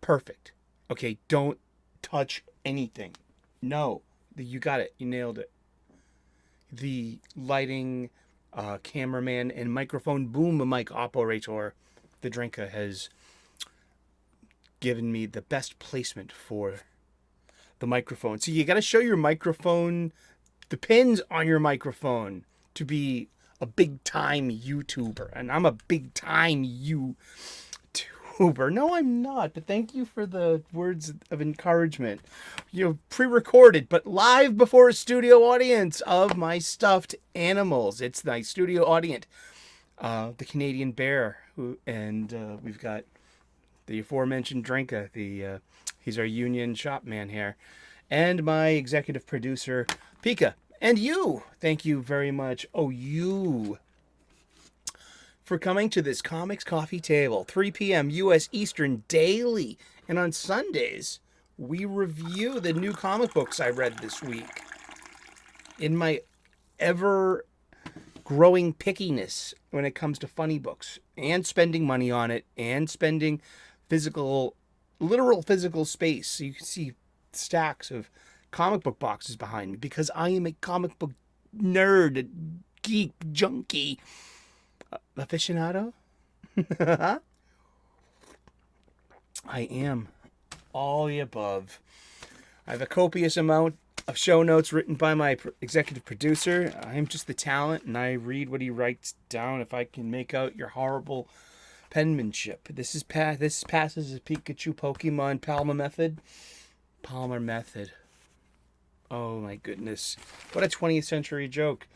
Perfect. Okay, don't touch anything. No, you got it. You nailed it. The lighting, cameraman, and microphone boom mic operator, the Drinka, has given me the best placement for the microphone. So you got to show your microphone, the pins on your microphone, to be a big time YouTuber. And I'm a big time YouTuber. No, I'm not. But thank you for the words of encouragement. Pre-recorded, but live before a studio audience of my stuffed animals. It's my studio audience, the Canadian bear, and we've got the aforementioned Drinka. He's our union shop man here, and my executive producer, Pika. And you, thank you very much. Oh, you, for coming to this Comics Coffee Table, 3 p.m. U.S. Eastern daily. And on Sundays, we review the new comic books I read this week. In my ever-growing pickiness when it comes to funny books, and spending money on it, and spending literal physical space. So you can see stacks of comic book boxes behind me, because I am a comic book nerd, geek, junkie, aficionado. I am all the above. I have a copious amount of show notes written by my executive producer. I'm just the talent, and I read what he writes down if I can make out your horrible penmanship. This passes as Pikachu Pokemon Palmer method. Oh my goodness. What a 20th century joke.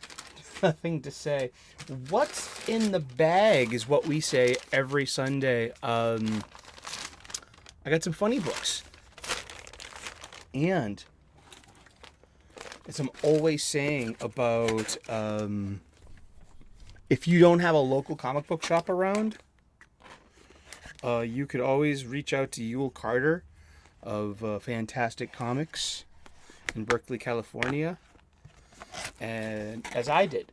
Nothing to say. What's in the bag is what we say every Sunday. I got some funny books. And as I'm always saying about if you don't have a local comic book shop around, you could always reach out to Yule Carter of Fantastic Comics in Berkeley, California, and as I did.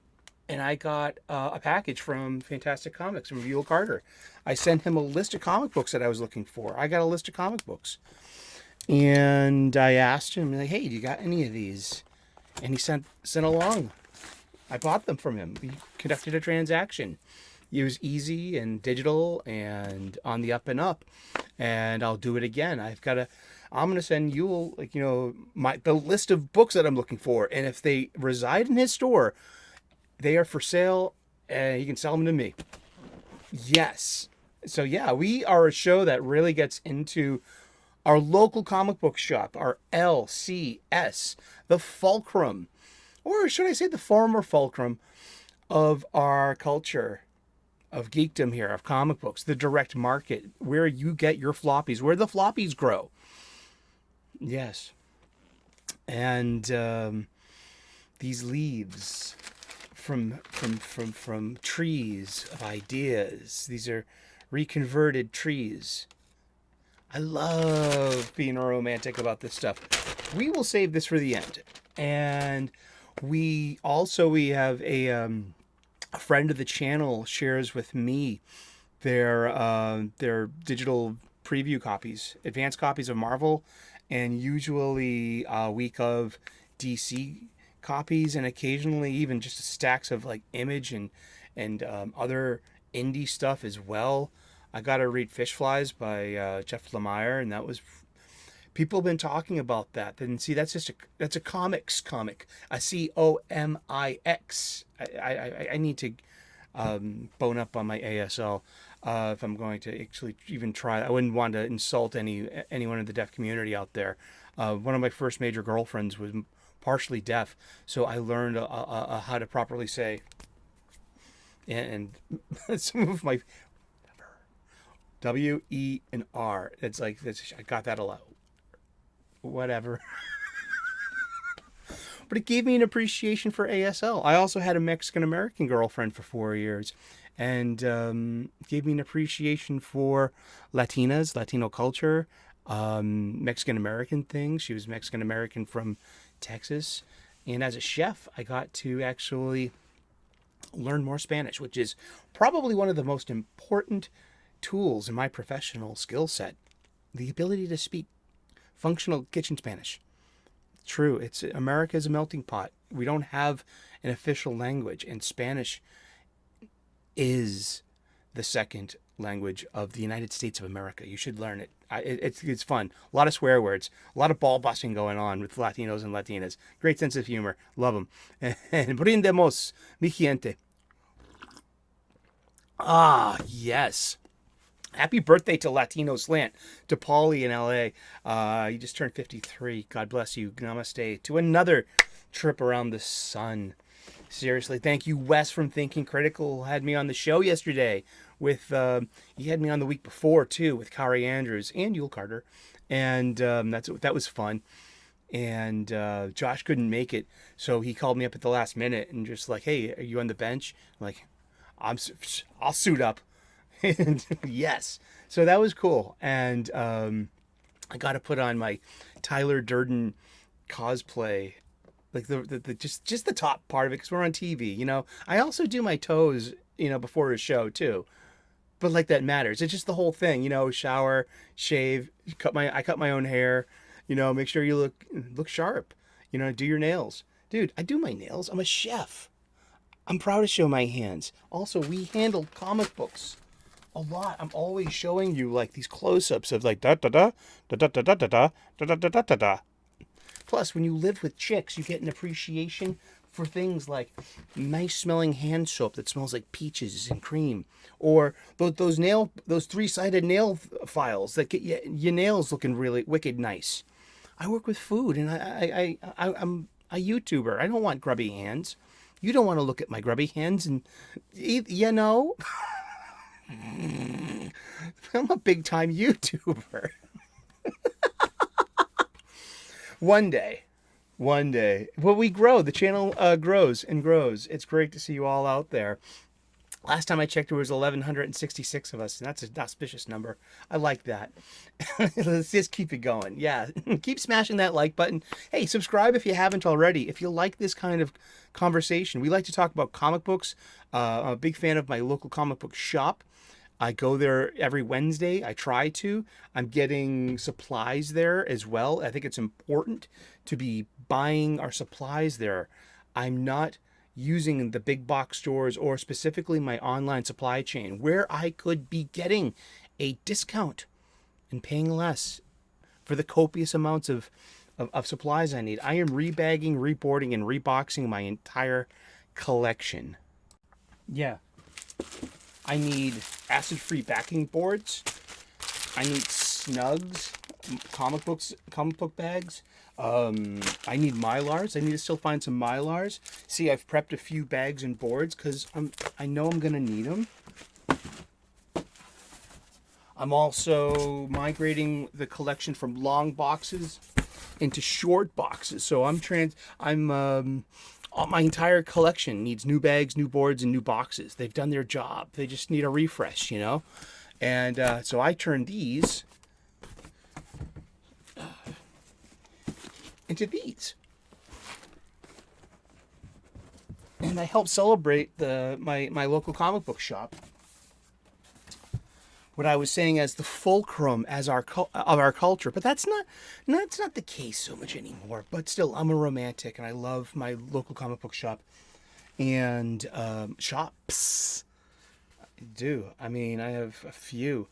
And I got a package from Fantastic Comics from Yule Carter. I sent him a list of comic books that I was looking for. I got a list of comic books. And I asked him, like, hey, do you got any of these? And he sent along. I bought them from him. We conducted a transaction. It was easy and digital and on the up and up. And I'll do it again. I'm going to send Yule, the list of books that I'm looking for. And if they reside in his store, they are for sale, and he can sell them to me. Yes. So yeah, we are a show that really gets into our local comic book shop, our LCS, the fulcrum, or should I say the former fulcrum of our culture of geekdom here, of comic books, the direct market, where you get your floppies, where the floppies grow. Yes. And these leaves from trees of ideas. These are reconverted trees. I love being romantic about this stuff. We will save this for the end. And we have a friend of the channel shares with me their digital preview copies, advanced copies of Marvel, and usually a week of DC copies, and occasionally even just stacks of like Image and other indie stuff as well. I got to read Fish Flies by Jeff Lemire, and that was, people have been talking about that. And see, that's a comics comic, a COMIX. I need to bone up on my ASL if I'm going to actually even try. I wouldn't want to insult anyone in the deaf community out there. One of my first major girlfriends was partially deaf, so I learned how to properly say and some of my W, E, and R. It's like I got that a lot. Whatever. But it gave me an appreciation for ASL. I also had a Mexican American girlfriend for 4 years, and gave me an appreciation for Latinas, Latino culture, Mexican American things. She was Mexican American from Texas. And as a chef, I got to actually learn more Spanish, which is probably one of the most important tools in my professional skill set. the ability to speak functional kitchen Spanish. True, America is a melting pot. We don't have an official language, and Spanish is the second language of the United States of America. You should learn it. It's fun. A lot of swear words. A lot of ball busting going on with Latinos and Latinas. Great sense of humor. Love them. And brindemos, mi gente. Ah, yes. Happy birthday to Latino Slant, to Paulie in LA. You just turned 53. God bless you. Namaste. To another trip around the sun. Seriously, thank you, Wes from Thinking Critical. Had me on the show yesterday with, he had me on the week before too with Kari Andrews and Yule Carter. And that was fun. And Josh couldn't make it. So he called me up at the last minute and just like, hey, are you on the bench? I'm like, I'll suit up. And yes, so that was cool. And I got to put on my Tyler Durden cosplay, like the just the top part of it, because we're on TV. You know, I also do my toes, you know, before a show too, but like that matters. It's just the whole thing, you know. Shower, shave, I cut my own hair. You know, make sure you look sharp. You know, do your nails, dude. I do my nails. I'm a chef. I'm proud to show my hands. Also, we handle comic books a lot. I'm always showing you like these close-ups of like da da da da da da da da da da da da da da. Plus, when you live with chicks, you get an appreciation for things like nice smelling hand soap that smells like peaches and cream, or those three-sided nail files that get your nails looking really wicked nice. I work with food, and I'm a YouTuber. I don't want grubby hands. You don't want to look at my grubby hands, and you know. I'm a big time YouTuber. One day. Well, we grow. The channel grows and grows. It's great to see you all out there. Last time I checked, there was 1,166 of us, and that's an auspicious number. I like that. Let's just keep it going. Yeah, keep smashing that like button. Hey, subscribe if you haven't already. If you like this kind of conversation, we like to talk about comic books. I'm a big fan of my local comic book shop. I go there every Wednesday. I try to. I'm getting supplies there as well. I think it's important to be buying our supplies there. I'm not using the big box stores or specifically my online supply chain where I could be getting a discount and paying less for the copious amounts of supplies I need. I am rebagging, reboarding, and reboxing my entire collection. Yeah. I need acid-free backing boards. I need snugs, comic book bags. I need Mylars. I need to still find some Mylars. See, I've prepped a few bags and boards because I know I'm gonna need them. I'm also migrating the collection from long boxes into short boxes. So my entire collection needs new bags, new boards, and new boxes. They've done their job. They just need a refresh, you know? And so I turned these into these. And I helped celebrate my local comic book shop. What I was saying as the fulcrum of our culture, but that's not the case so much anymore. But still, I'm a romantic, and I love my local comic book shop and shops. I do. I mean, I have a few,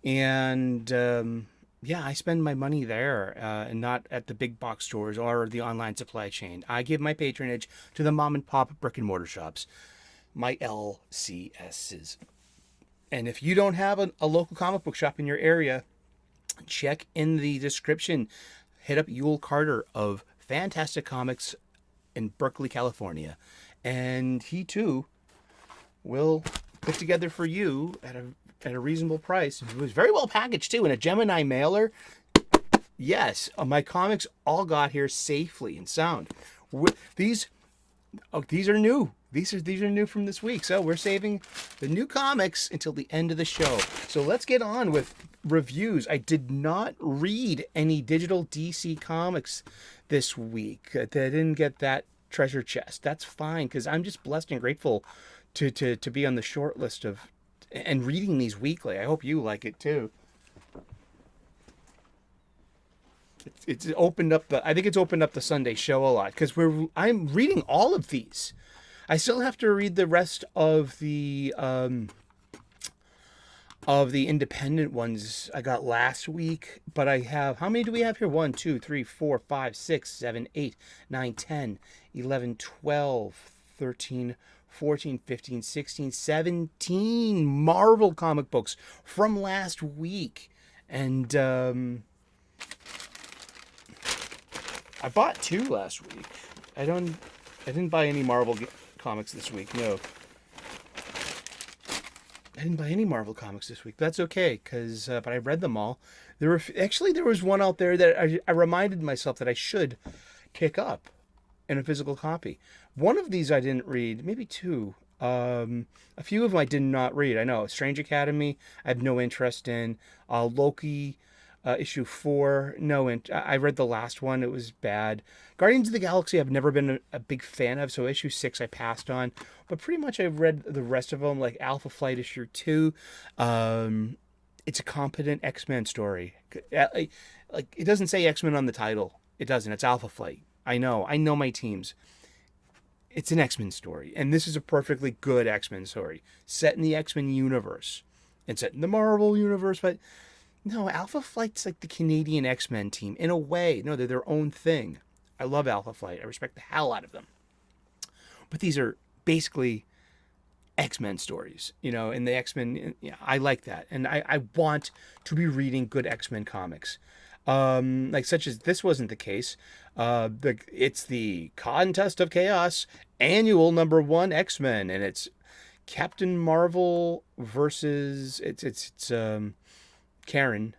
and yeah, I spend my money there and not at the big box stores or the online supply chain. I give my patronage to the mom and pop brick and mortar shops, my LCSs. And if you don't have a local comic book shop in your area, check in the description. Hit up Yule Carter of Fantastic Comics in Berkeley, California. And he too will put together for you at a reasonable price. It was very well packaged too in a Gemini mailer. Yes, my comics all got here safely and sound. These are new. These are new from this week. So we're saving the new comics until the end of the show. So let's get on with reviews. I did not read any digital DC comics this week. I didn't get that treasure chest. That's fine, because I'm just blessed and grateful to be on the short list and reading these weekly. I hope you like it too. it's opened up the. I think it's opened up the Sunday show a lot because I'm reading all of these. I still have to read the rest of the independent ones I got last week, but I have, how many do we have here? 1, 2, 3, 4, 5, 6, 7, 8, 9, 10, 11, 12, 13, 14, 15, 16, 17 Marvel comic books from last week. And I bought 2 last week. I didn't buy any Marvel comics this week. No. I didn't buy any Marvel comics this week. That's okay, but I read them all. There was one out there that I reminded myself that I should pick up in a physical copy. One of these I didn't read, maybe 2. A few of them I did not read. I know Strange Academy, I have no interest in. Loki, issue 4, I read the last one. It was bad. Guardians of the Galaxy I've never been a big fan of, so issue 6 I passed on. But pretty much I've read the rest of them, like Alpha Flight issue 2. It's a competent X-Men story. Like, it doesn't say X-Men on the title. It doesn't. It's Alpha Flight. I know my teams. It's an X-Men story, and this is a perfectly good X-Men story set in the X-Men universe and set in the Marvel universe. But no, Alpha Flight's like the Canadian X-Men team in a way. No, they're their own thing. I love Alpha Flight. I respect the hell out of them. But these are basically X-Men stories, and the X-Men, I like that. And I want to be reading good X-Men comics. Like such as this wasn't the case. It's the Contest of Chaos annual #1 X-Men, and it's Captain Marvel versus it's Karen,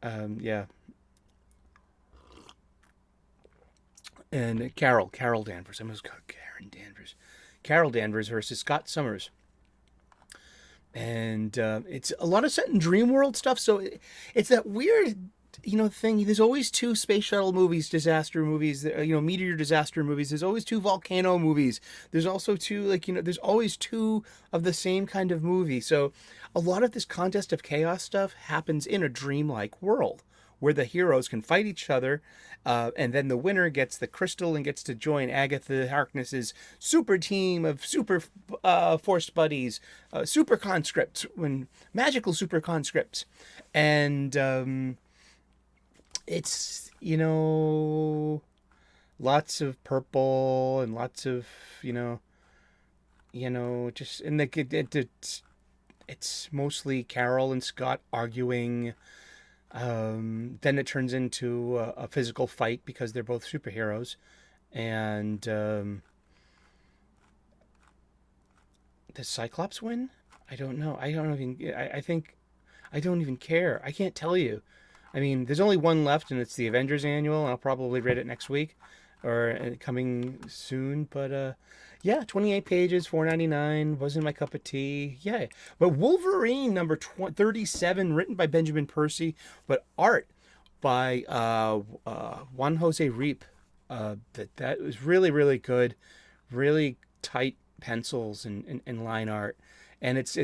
yeah, and Carol Danvers. I almost called Karen Danvers. Carol Danvers versus Scott Summers. And it's a lot of set in dream world stuff. So it's that weird, thing. There's always 2 space shuttle movies, disaster movies, meteor disaster movies. There's always 2 volcano movies. There's also 2, there's always 2 of the same kind of movie. So a lot of this Contest of Chaos stuff happens in a dreamlike world where the heroes can fight each other, and then the winner gets the crystal and gets to join Agatha Harkness's super team of super force buddies, super conscripts, magical super conscripts. And it's, lots of purple and lots of, just, and it's mostly Carol and Scott arguing. Then it turns into a physical fight because they're both superheroes. And does Cyclops win? I don't know. I think I don't even care. I can't tell you. I mean, there's only one left, and it's the Avengers annual. I'll probably read it next week or coming soon. But yeah, 28 pages, $4.99. Wasn't my cup of tea. Yeah, but Wolverine number 37, written by Benjamin Percy, but art by Juan Jose Reap. That was really, really good. Really tight pencils and line art, and it's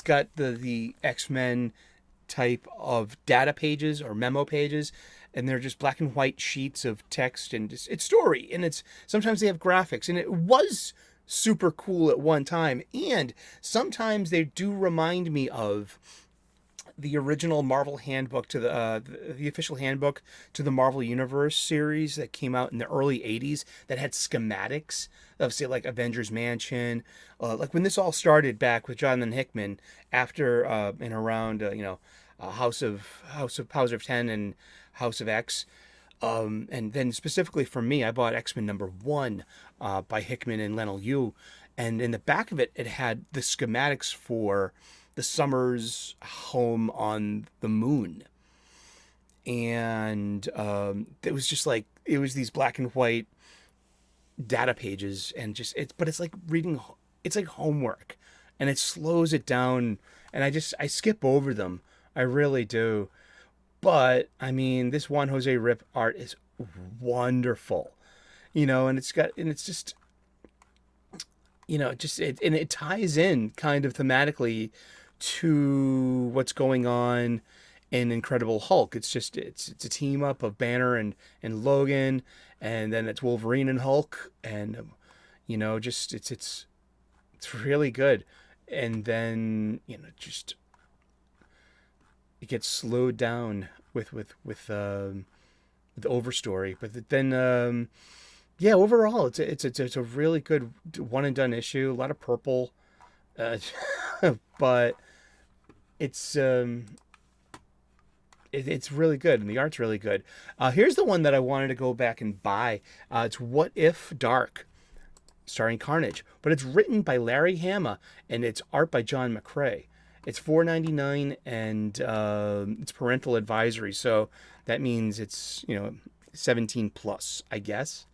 got the X-Men type of data pages or memo pages, and they're just black and white sheets of text, and it's story, and it's sometimes they have graphics, and it was super cool at one time, and sometimes they do remind me of the original Marvel handbook to the official handbook to the Marvel Universe series that came out in the early 80s that had schematics of, say, like Avengers Mansion, like when this all started back with Jonathan Hickman after and around House of 10 and House of X. And then specifically for me, I bought X-Men #1 by Hickman and Leinil Yu, and in the back of it, it had the schematics for the Summers home on the moon. And it was just like, it was these black and white data pages, and but it's like reading, it's like homework, and it slows it down, and I skip over them. I really do. But I mean, this Juan Jose Rip art is wonderful, and it's just, it ties in kind of thematically to what's going on in Incredible Hulk. It's a team up of Banner and Logan, and then it's Wolverine and Hulk, and just it's really good. And then just it gets slowed down with overstory, but then yeah, overall it's a really good one and done issue. A lot of purple, uh, but it's it's really good, and the art's really good. Here's the one that I wanted to go back and buy. It's What If Dark, starring Carnage, but it's written by Larry Hama and it's art by John McCrae. It's $4.99 and it's parental advisory, so that means it's 17 plus, I guess.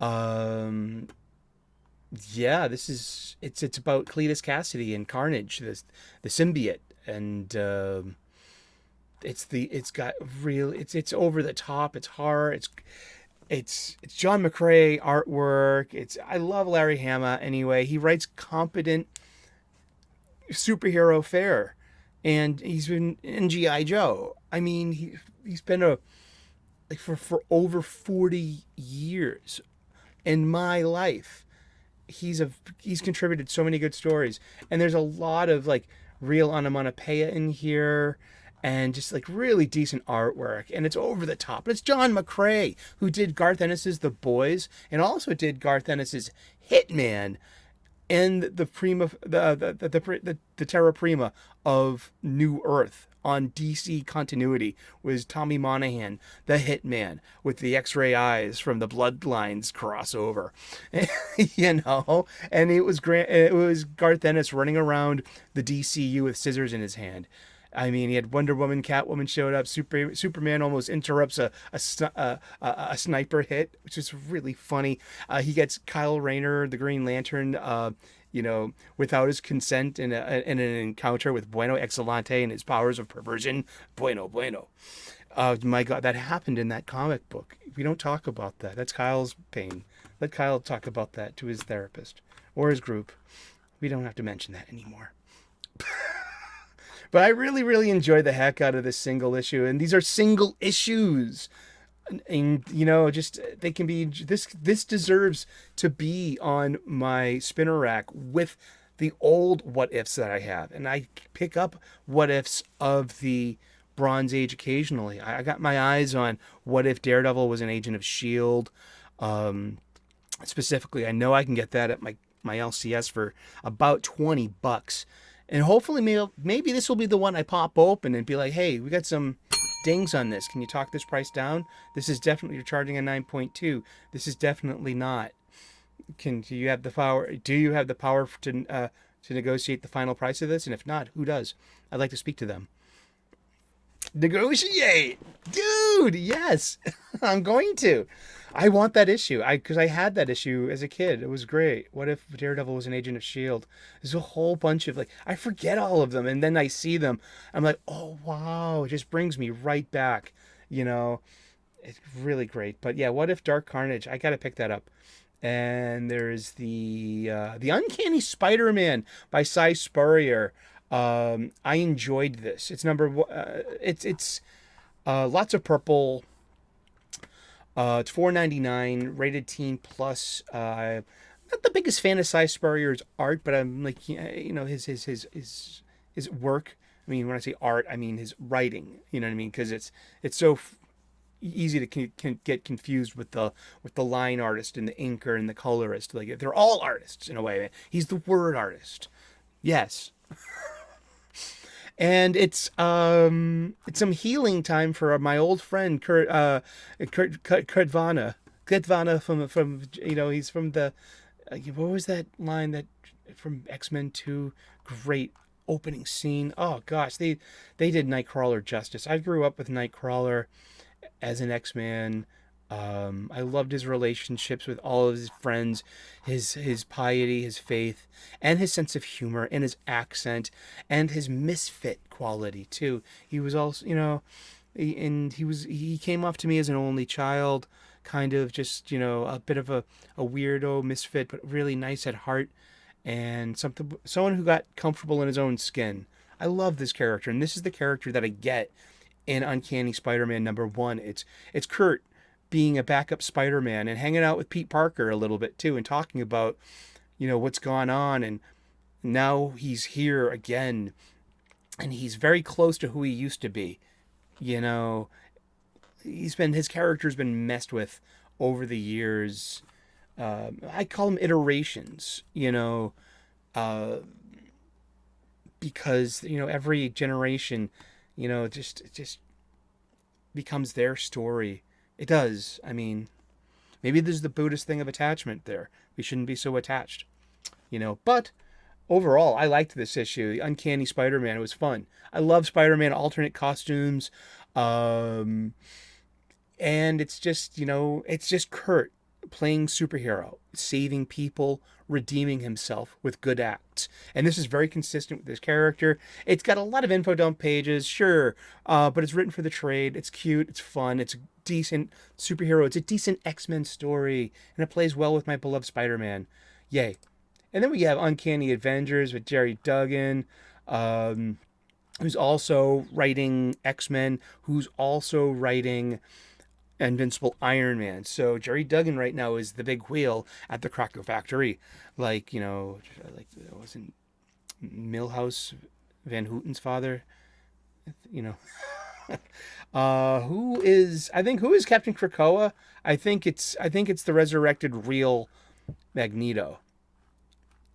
Um, yeah, it's about Cletus Cassidy and Carnage, the symbiote, and it's over the top, it's horror, it's John McCrae artwork. I love Larry Hama anyway. He writes competent superhero fare, and he's been in GI Joe. I mean, he's been for over 40 years in my life. He's contributed so many good stories, and there's a lot of real onomatopoeia in here, and just really decent artwork, and it's over the top. It's John McCrae, who did Garth Ennis's The Boys and also did Garth Ennis's Hitman, and the Terra Prima of New Earth on DC continuity was Tommy Monahan, the Hitman, with the X-ray eyes from the Bloodlines crossover. And it was Garth Ennis running around the DCU with scissors in his hand. I mean, he had Wonder Woman, Catwoman showed up. Superman almost interrupts a sniper hit, which is really funny. He gets Kyle Rayner, the Green Lantern, without his consent in an encounter with Bueno Excellente and his powers of perversion. Bueno, bueno. My God, that happened in that comic book. We don't talk about that. That's Kyle's pain. Let Kyle talk about that to his therapist or his group. We don't have to mention that anymore. But I really, really enjoyed the heck out of this single issue. And these are single issues. And just they can be, this deserves to be on my spinner rack with the old What Ifs that I have. And I pick up What Ifs of the Bronze Age occasionally. I got my eyes on What If Daredevil was an agent of S.H.I.E.L.D. Specifically, I know I can get that at my LCS for about $20. And hopefully maybe this will be the one I pop open and be like, hey, we got some dings on this. Can you talk this price down? This is definitely, you're charging a 9.2. This is definitely not. Do you have the power? Do you have the power to negotiate the final price of this? And if not, who does? I'd like to speak to them. Negotiate, dude. Yes, I'm going to. I want that issue. Because I had that issue as a kid. It was great. What if Daredevil was an agent of S.H.I.E.L.D.? There's a whole bunch of I forget all of them, and then I see them. I'm like, oh wow! It just brings me right back. It's really great. But yeah, What If Dark Carnage? I gotta pick that up. And there's the Uncanny Spider-Man by Cy Spurrier. I enjoyed this. It's it's lots of purple. It's $4.99, rated teen plus. Not the biggest fan of Cy Spurrier's art, but I'm his work. I mean, when I say art, I mean his writing. You know what I mean? Because it's so easy to get confused with the line artist and the inker and the colorist. They're all artists in a way. He's the word artist. Yes. And it's some healing time for my old friend Kurt Vana. Kurt Vana from he's from the what was that line that from X-Men 2? Great opening scene. Oh gosh, they did Nightcrawler justice. I grew up with Nightcrawler as an X-Man. I loved his relationships with all of his friends, his piety, his faith, and his sense of humor, and his accent, and his misfit quality too. He was also, he came off to me as an only child, kind of just, a bit of a weirdo misfit, but really nice at heart, and someone who got comfortable in his own skin. I love this character, and this is the character that I get in Uncanny Spider-Man #1. It's Kurt being a backup Spider-Man and hanging out with Pete Parker a little bit too, and talking about, what's gone on, and now he's here again, and he's very close to who he used to be. His character's been messed with over the years. I call them iterations, because every generation, just becomes their story. It does. I mean, maybe there's the Buddhist thing of attachment there. We shouldn't be so attached, But overall, I liked this issue. The Uncanny Spider-Man. It was fun. I love Spider-Man alternate costumes, and it's just Kurt playing superhero, saving people, redeeming himself with good acts. And this is very consistent with this character. It's got a lot of info dump pages, sure, but it's written for the trade. It's cute, it's fun, it's a decent superhero, it's a decent X-Men story, and it plays well with my beloved Spider-Man. Yay. And then we have Uncanny Avengers with Jerry Duggan, who's also writing X-Men, who's also writing Invincible Iron Man. So Jerry Duggan right now is the big wheel at the Krakow factory. Like wasn't Milhouse Van Houten's father? Who is Captain Krakoa? I think it's the resurrected real Magneto,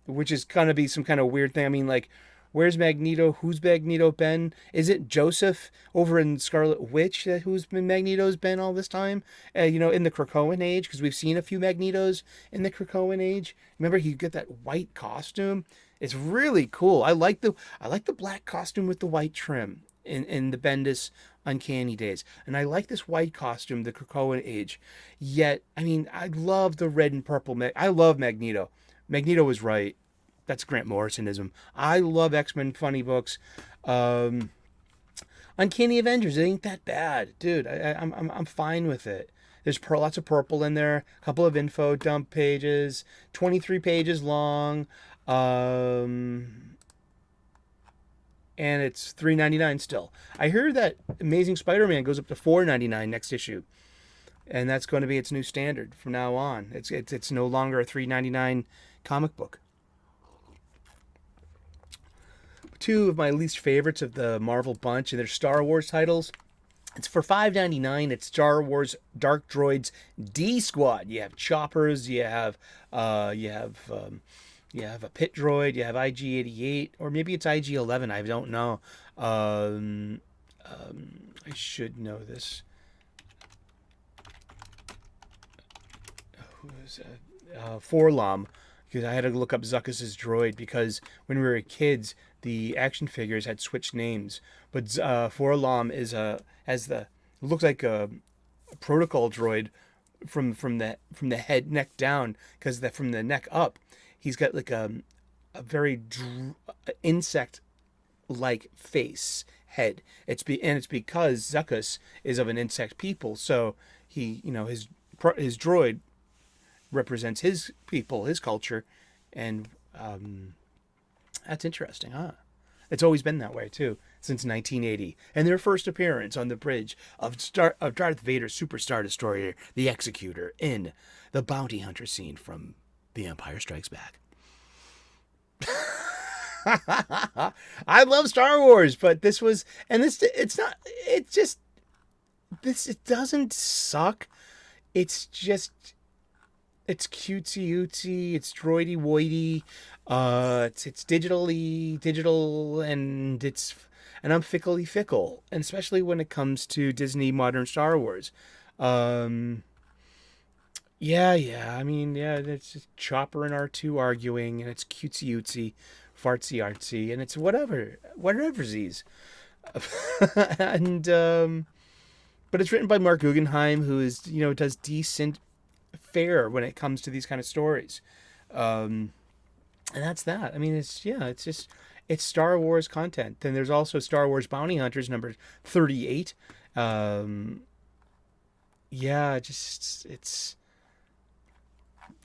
which is gonna be some kind of weird thing. I mean, like, where's Magneto? Who's Magneto been? Is it Joseph over in Scarlet Witch who's been Magneto's been all this time? In the Krakoan age, because we've seen a few Magnetos in the Krakoan age. Remember, he get that white costume. It's really cool. I like the black costume with the white trim in the Bendis Uncanny days, and I like this white costume, the Krakoan age. Yet, I mean, I love the red and purple. I love Magneto. Magneto was right. That's Grant Morrisonism. I love X-Men funny books. Uncanny Avengers, it ain't that bad, dude. I'm fine with it. There's lots of purple in there. A couple of info dump pages. 23 pages long. And it's $3.99 still. I hear that Amazing Spider-Man goes up to $4.99 next issue, and that's going to be its new standard from now on. It's no longer a $3.99 comic book. Two of my least favorites of the Marvel bunch, and they're Star Wars titles. It's for $5.99. It's Star Wars Dark Droids D Squad. You have choppers. You have a pit droid. You have IG-88, or maybe it's IG-11. I don't know. I should know this. Who is that? Forlom, because I had to look up Zuckuss's droid, because when we were kids, the action figures had switched names. But Forlom looks like a protocol droid from the head neck down, because from the neck up, he's got like a very insect-like face head. It's because Zuckuss is of an insect people, so he his droid represents his people, his culture, and that's interesting, huh? It's always been that way too, since 1980, and their first appearance on the bridge of Darth Vader's Super Star Destroyer, the Executor, in the bounty hunter scene from The Empire Strikes Back. I love Star Wars, but it doesn't suck. It's cutesy-ootsy, it's droidy-woidy, it's digital, and I'm fickle, and especially when it comes to Disney modern Star Wars. I mean, it's just Chopper and R2 arguing, and it's cutesy-ootsy, fartsy-artsy, and it's whateversies. And, but it's written by Mark Guggenheim, who does decent fare when it comes to these kind of stories. And that's that. I mean, it's Star Wars content. Then there's also Star Wars Bounty Hunters number 38. It's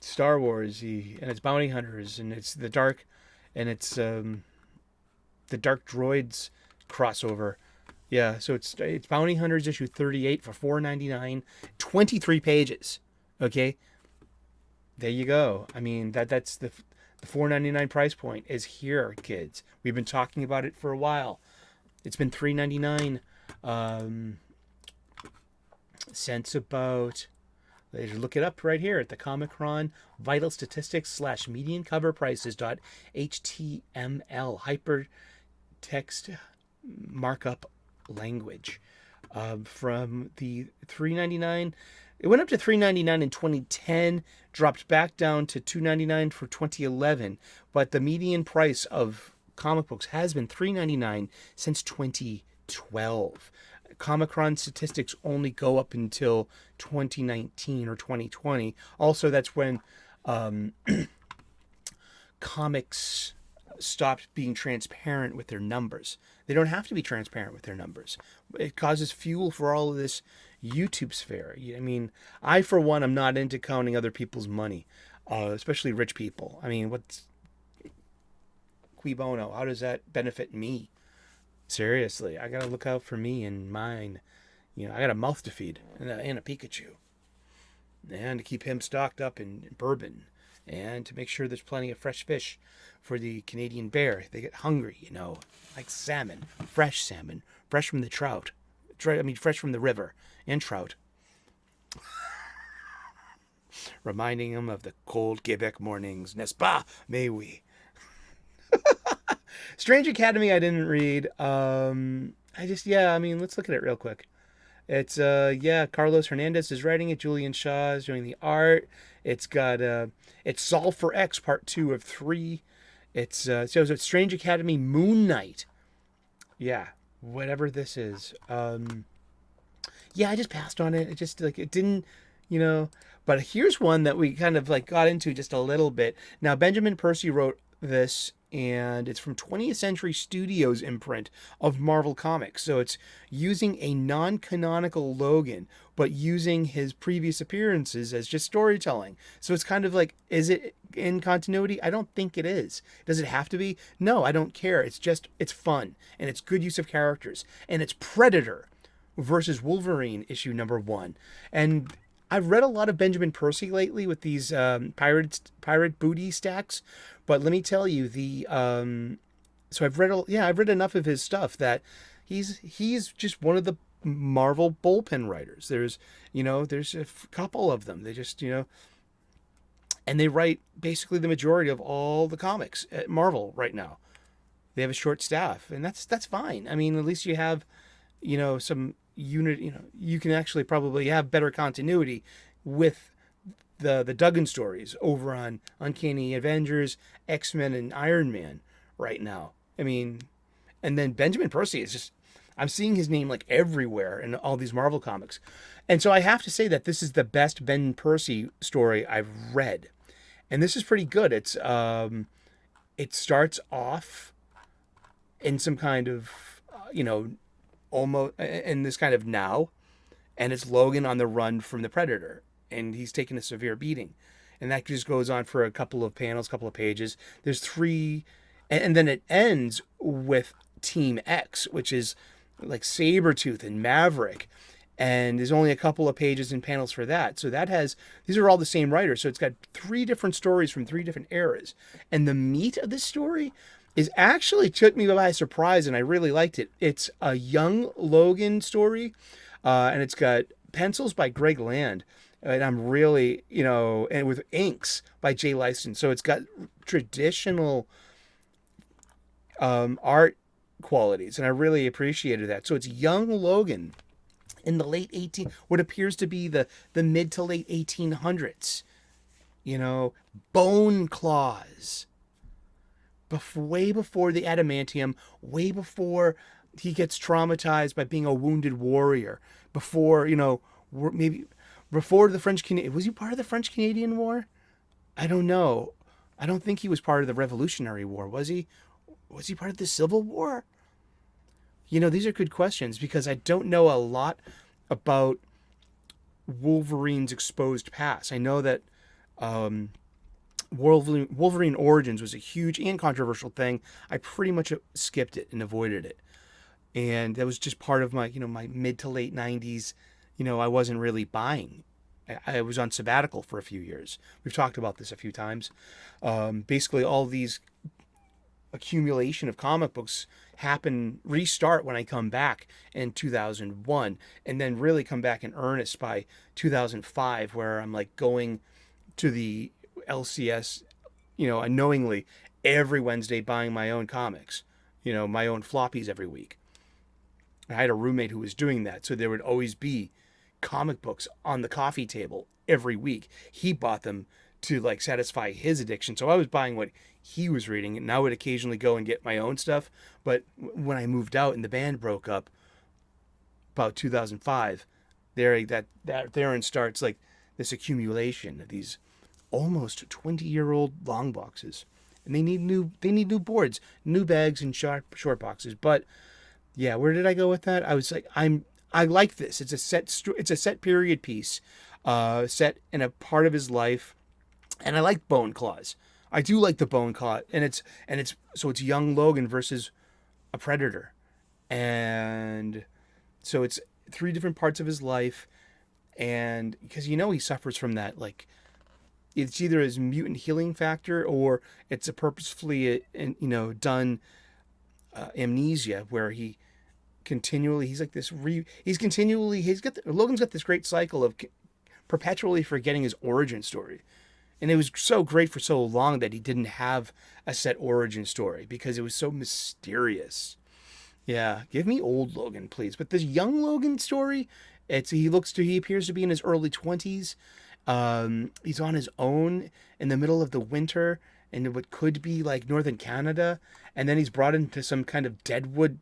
Star Wars, and it's bounty hunters, and it's the dark, and it's the Dark Droids crossover. Yeah, so it's Bounty Hunters issue 38 for $4.99, 23 pages. Okay, there you go. I mean that's the $4.99 price point is here, kids. We've been talking about it for a while. It's been $3.99 since about. Look it up right here at the Comicron Vital Statistics / Median Cover Prices.html hypertext markup language. From the $3.99, it went up to $3.99 in 2010, dropped back down to $2.99 for 2011, but the median price of comic books has been $3.99 since 2012. Comicron statistics only go up until 2019 or 2020. Also, that's when comics stopped being transparent with their numbers. They don't have to be transparent with their numbers. It causes fuel for all of this YouTube sphere. I mean, I, for one, am not into counting other people's money, especially rich people. I mean, what's cui bono? How does that benefit me? Seriously, I gotta look out for me and mine. You know, I got a mouth to feed and a Pikachu, and to keep him stocked up in bourbon, and to make sure there's plenty of fresh fish for the Canadian bear. They get hungry, you know, like salmon, fresh from the trout. Fresh from the river and trout. Reminding him of the cold Quebec mornings, n'est-ce pas, mais oui. Strange Academy I didn't read. Let's look at it real quick. It's Carlos Hernandez is writing it, Julian Shaw is doing the art. It's got it's Solve for X Part 2 of 3. It's Strange Academy Moon Knight. Yeah, whatever this is. I just passed on it. It just it didn't, but here's one that we kind of got into just a little bit. Now Benjamin Percy wrote this, and it's from 20th Century Studios imprint of Marvel Comics. So it's using a non-canonical Logan, but using his previous appearances as just storytelling. So it's kind of is it in continuity? I don't think it is. Does it have to be? No, I don't care. It's fun, and it's good use of characters, and it's Predator versus Wolverine issue number 1. And I've read a lot of Benjamin Percy lately with these pirate booty stacks, but let me tell you, so I've read enough of his stuff that he's just one of the Marvel bullpen writers. There's a couple of them. They just and they write basically the majority of all the comics at Marvel right now. They have a short staff, and that's fine. I mean, at least you have some unit, you can actually probably have better continuity with the Duggan stories over on Uncanny Avengers, X-Men, and Iron Man right now. I mean, and then Benjamin Percy is just, I'm seeing his name everywhere in all these Marvel comics. And so I have to say that this is the best Ben Percy story I've read. And this is pretty good. It's it starts off in some kind of, almost in this kind of now, and it's Logan on the run from the Predator, and he's taking a severe beating, and that just goes on for a couple of panels, couple of pages. There's 3, and then it ends with Team X, which is Sabretooth and Maverick, and there's only a couple of pages and panels for that. So these are all the same writer, so it's got 3 different stories from 3 different eras, and the meat of this story is actually took me by surprise, and I really liked it. It's a young Logan story, and it's got pencils by Greg Land, and I'm really, and with inks by Jay Leisten. So it's got traditional art qualities, and I really appreciated that. So it's young Logan in the late what appears to be the mid to late 1800s, bone claws. Way before the adamantium, way before he gets traumatized by being a wounded warrior, before, maybe before the French-Canadian, was he part of the French-Canadian War? I don't know. I don't think he was part of the Revolutionary War, was he? Was he part of the Civil War? These are good questions, because I don't know a lot about Wolverine's exposed past. I know that Wolverine Origins was a huge and controversial thing. I pretty much skipped it and avoided it. And that was just part of my, my mid to late 90s. I wasn't really buying. I was on sabbatical for a few years. We've talked about this a few times. Basically, all these accumulation of comic books restart when I come back in 2001, and then really come back in earnest by 2005, where I'm like going to the LCS, unknowingly every Wednesday buying my own comics, my own floppies every week. I had a roommate who was doing that, so there would always be comic books on the coffee table every week. He bought them to like satisfy his addiction, so I was buying what he was reading, and I would occasionally go and get my own stuff. But when I moved out and the band broke up about 2005, therein starts like this accumulation of these almost 20-year-old long boxes, and they need new boards, new bags, and short boxes. But yeah, where did I go with that? I was like, I like this. It's a set period piece, set in a part of his life, and I like Bone Claws. I do like the Bone Claw, and it's young Logan versus a Predator, and so it's 3 different parts of his life, and because he suffers from that, like, it's either his mutant healing factor or it's a purposefully done amnesia where he's Logan's got this great cycle of perpetually forgetting his origin story. And it was so great for so long that he didn't have a set origin story because it was so mysterious. Yeah, give me old Logan, please. But this young Logan story, he appears to be in his early 20s. He's on his own in the middle of the winter in what could be like northern Canada, and then he's brought into some kind of Deadwood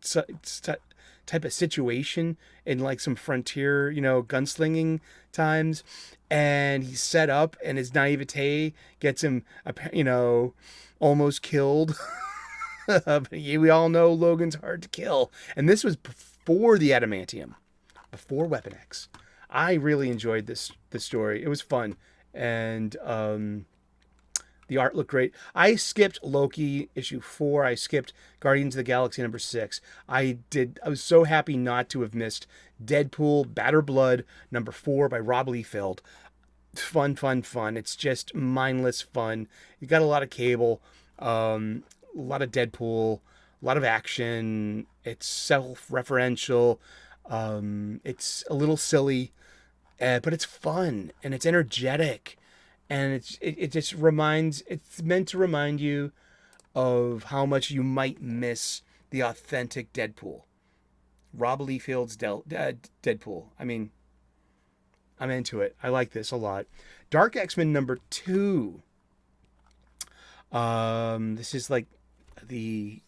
type of situation in like some frontier, gunslinging times, and he's set up, and his naivete gets him, almost killed. But we all know Logan's hard to kill, and this was before the adamantium, before Weapon X. I really enjoyed this story. It was fun, and the art looked great. I skipped Loki issue 4. I skipped Guardians of the Galaxy number 6. I was so happy not to have missed Deadpool Batter Blood number 4 by Rob Liefeld. Fun. It's just mindless fun. You got a lot of Cable, a lot of Deadpool, a lot of action. It's self-referential. It's a little silly, but it's fun and it's energetic. And it's meant to remind you of how much you might miss the authentic Deadpool. Rob Liefeld's Deadpool. I mean, I'm into it. I like this a lot. Dark X-Men number 2. This is like the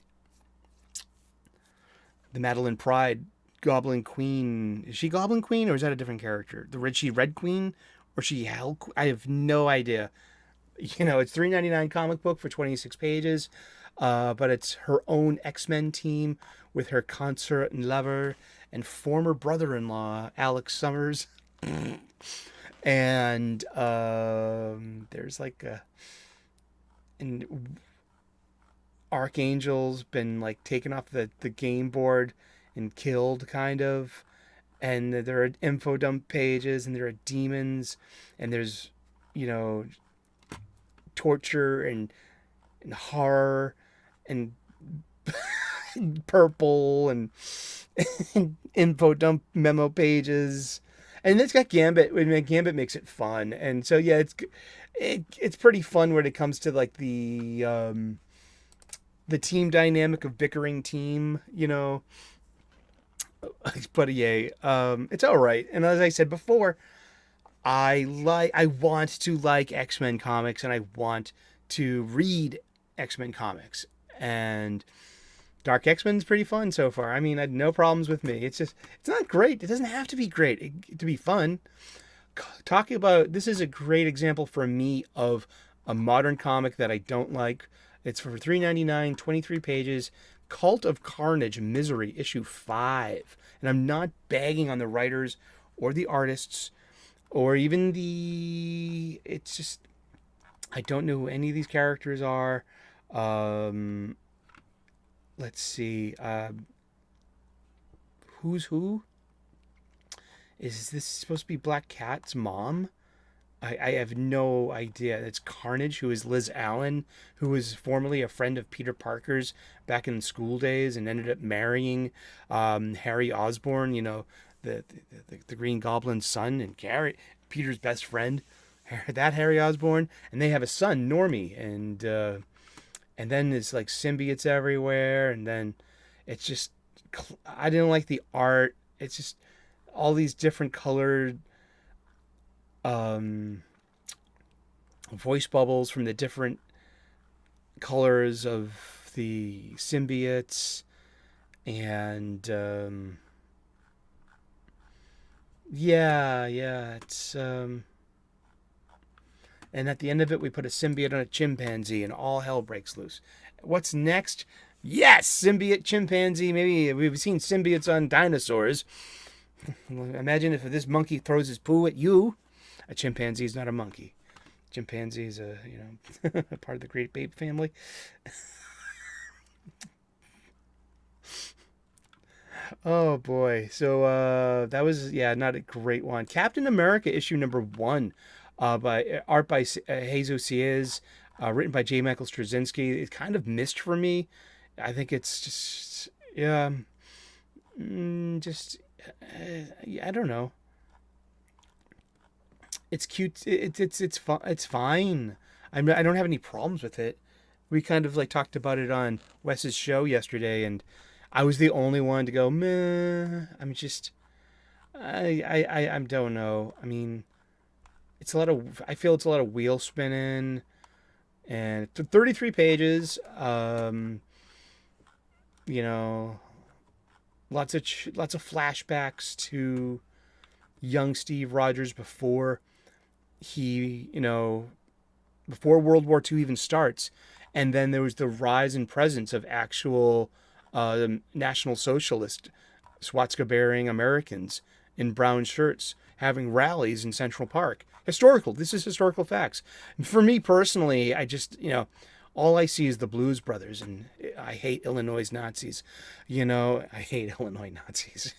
Madeline Pride Goblin Queen. Is she Goblin Queen or is that a different character? Is she Red Queen? Or she Hell? I have no idea. It's $3.99 comic book for 26 pages, but it's her own X-Men team with her consort and lover and former brother-in-law Alex Summers, and there's like and Archangel's been like taken off the game board and killed, kind of. And there are info dump pages, and there are demons, and there's, torture and horror and purple and info dump memo pages. And it's got Gambit. I mean, Gambit makes it fun. And so, yeah, it's pretty fun when it comes to like the team dynamic of bickering team, But yay, it's all right. And as I said before, I want to like X-Men comics, and I want to read X-Men comics. And Dark X-Men's pretty fun so far. I mean, I had no problems with me. It's not great. It doesn't have to be great to be fun. Talking about, this is a great example for me of a modern comic that I don't like. It's for $3.99, 23 pages. Cult of Carnage Misery, issue 5. And I'm not bagging on the writers or the artists or even it's just, I don't know who any of these characters are. Um, let's see. Who's who? Is this supposed to be Black Cat's mom? I have no idea. It's Carnage, who is Liz Allen, who was formerly a friend of Peter Parker's back in school days and ended up marrying Harry Osborn, the Green Goblin's son, and Peter's best friend, that Harry Osborn. And they have a son, Normie. And then there's like symbiotes everywhere. And then it's just, I didn't like the art. It's just all these different colored voice bubbles from the different colors of the symbiotes, and it's and at the end of it we put a symbiote on a chimpanzee and all hell breaks loose. What's next? Yes, symbiote chimpanzee. Maybe we've seen symbiotes on dinosaurs. Imagine if this monkey throws his poo at you. A chimpanzee is not a monkey. Chimpanzee is a part of the great ape family. Oh boy. So that was not a great one. Captain America issue number 1, by art by Jesus Ciez, written by J. Michael Straczynski. It kind of missed for me. I think it's just I don't know. It's cute. It's fine. I don't have any problems with it. We kind of like talked about it on Wes's show yesterday, and I was the only one to go meh. I don't know. I mean, I feel it's a lot of wheel spinning, and 33 pages. Lots of flashbacks to young Steve Rogers before before World War II even starts. And then there was the rise and presence of actual National Socialist swastika bearing Americans in brown shirts having rallies in Central Park. This is historical facts. For me personally, I just, all I see is the Blues Brothers, and I hate Illinois Nazis. I hate Illinois Nazis.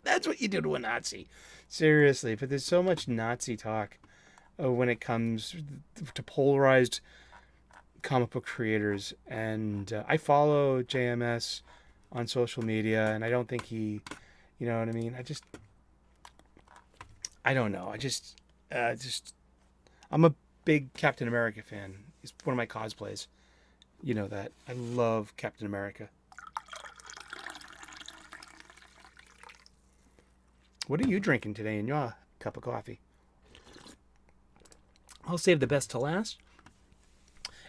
That's what you do to a Nazi. Seriously, but there's so much Nazi talk when it comes to polarized comic book creators. And I follow JMS on social media, and I don't think he, you know what I mean? I don't know. I'm a big Captain America fan. He's one of my cosplays. You know that. I love Captain America. What are you drinking today in your cup of coffee? I'll save the best to last.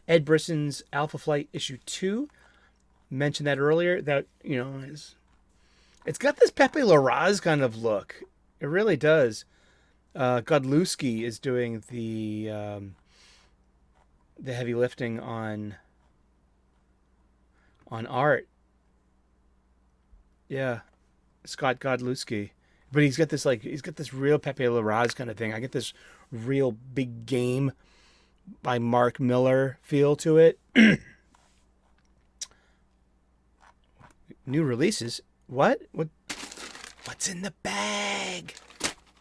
Ed Brisson's Alpha Flight issue 2. Mentioned that earlier. That, it's got this Pepe Larraz kind of look. It really does. Godlewski is doing the heavy lifting on art. Yeah, Scott Godlewski. But he's got this real Pepe Larraz kind of thing. I get this real big game by Mark Miller feel to it. New releases. What's in the bag?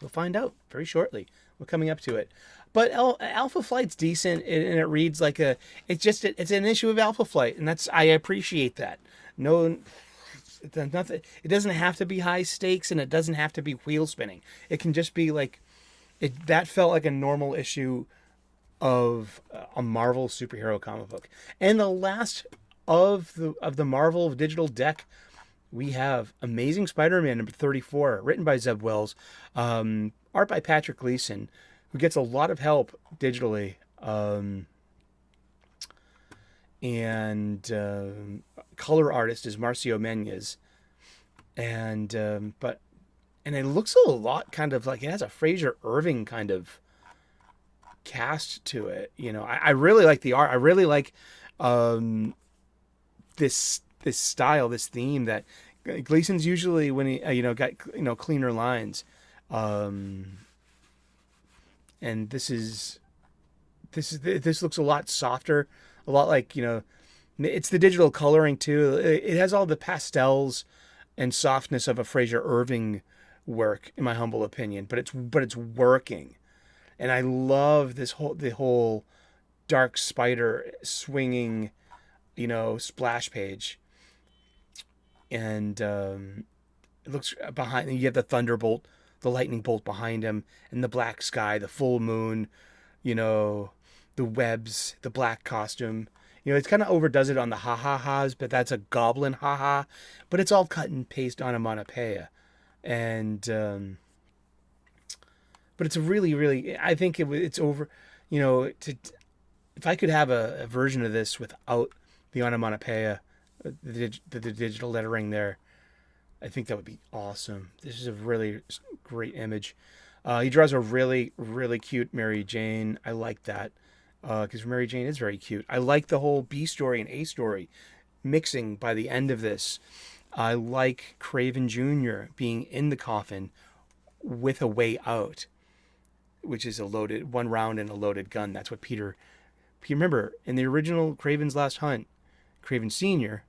We'll find out very shortly. We're coming up to it. But Alpha Flight's decent, and it reads like it's an issue of Alpha Flight, and I appreciate that. No, it doesn't have to be high stakes, and it doesn't have to be wheel spinning. It can just be like that felt like a normal issue of a Marvel superhero comic book. And the last of the Marvel digital deck, we have Amazing Spider-Man number 34, written by Zeb Wells, art by Patrick Gleason, who gets a lot of help digitally, and color artist is Marcio Menez, and it looks a lot kind of like it has a Fraser Irving kind of cast to it. I really like the art. I really like this style, this theme that Gleason's usually when he got cleaner lines, and this is this looks a lot softer, a lot like, it's the digital coloring too. It has all the pastels and softness of a Fraser Irving work, in my humble opinion, but it's working. And I love the whole dark spider swinging, splash page. And it looks behind. You have the thunderbolt, the lightning bolt behind him, and the black sky, the full moon, the webs, the black costume. It's kind of overdoes it on the ha-ha-has, but that's a goblin ha-ha. But it's all cut and paste onomatopoeia. And, but it's a really, really, I think it's over, if I could have a version of this without the onomatopoeia, the digital lettering there, I think that would be awesome. This is a really great image. He draws a really, really cute Mary Jane. I like that. Because Mary Jane is very cute. I like the whole B story and A story mixing by the end of this. I like Craven Jr. being in the coffin with a way out, which is one round and a loaded gun. That's what Peter. Remember, in the original Craven's Last Hunt, Craven Sr.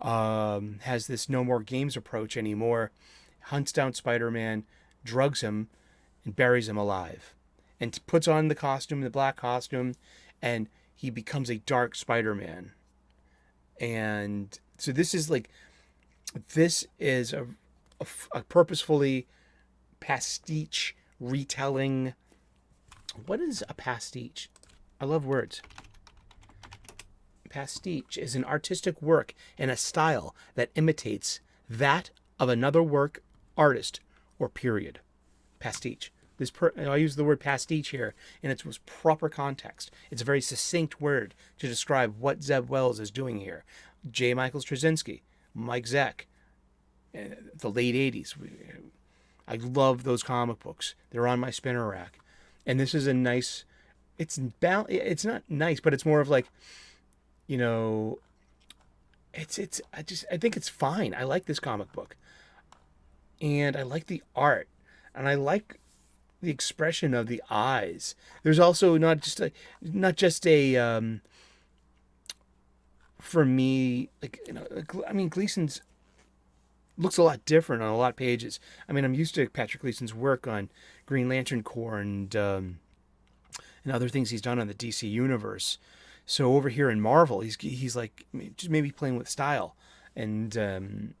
Has this no more games approach anymore, hunts down Spider-Man, drugs him, and buries him alive. And puts on the costume, the black costume, and he becomes a dark Spider-Man. And so this is a purposefully pastiche retelling. What is a pastiche? I love words. Pastiche is an artistic work in a style that imitates that of another work, artist, or period. Pastiche. I use the word pastiche here in its most proper context. It's a very succinct word to describe what Zeb Wells is doing here. J. Michael Straczynski, Mike Zeck, the late 80s. I love those comic books. They're on my spinner rack. And this is a nice... It's not nice, but it's more of like, I think it's fine. I like this comic book. And I like the art. And I like the expression of the eyes. There's also not just a for me, Gleason's looks a lot different on a lot of pages. I'm used to Patrick Gleason's work on Green Lantern Corps and other things he's done on the DC universe. So over here in Marvel, he's like just maybe playing with style. And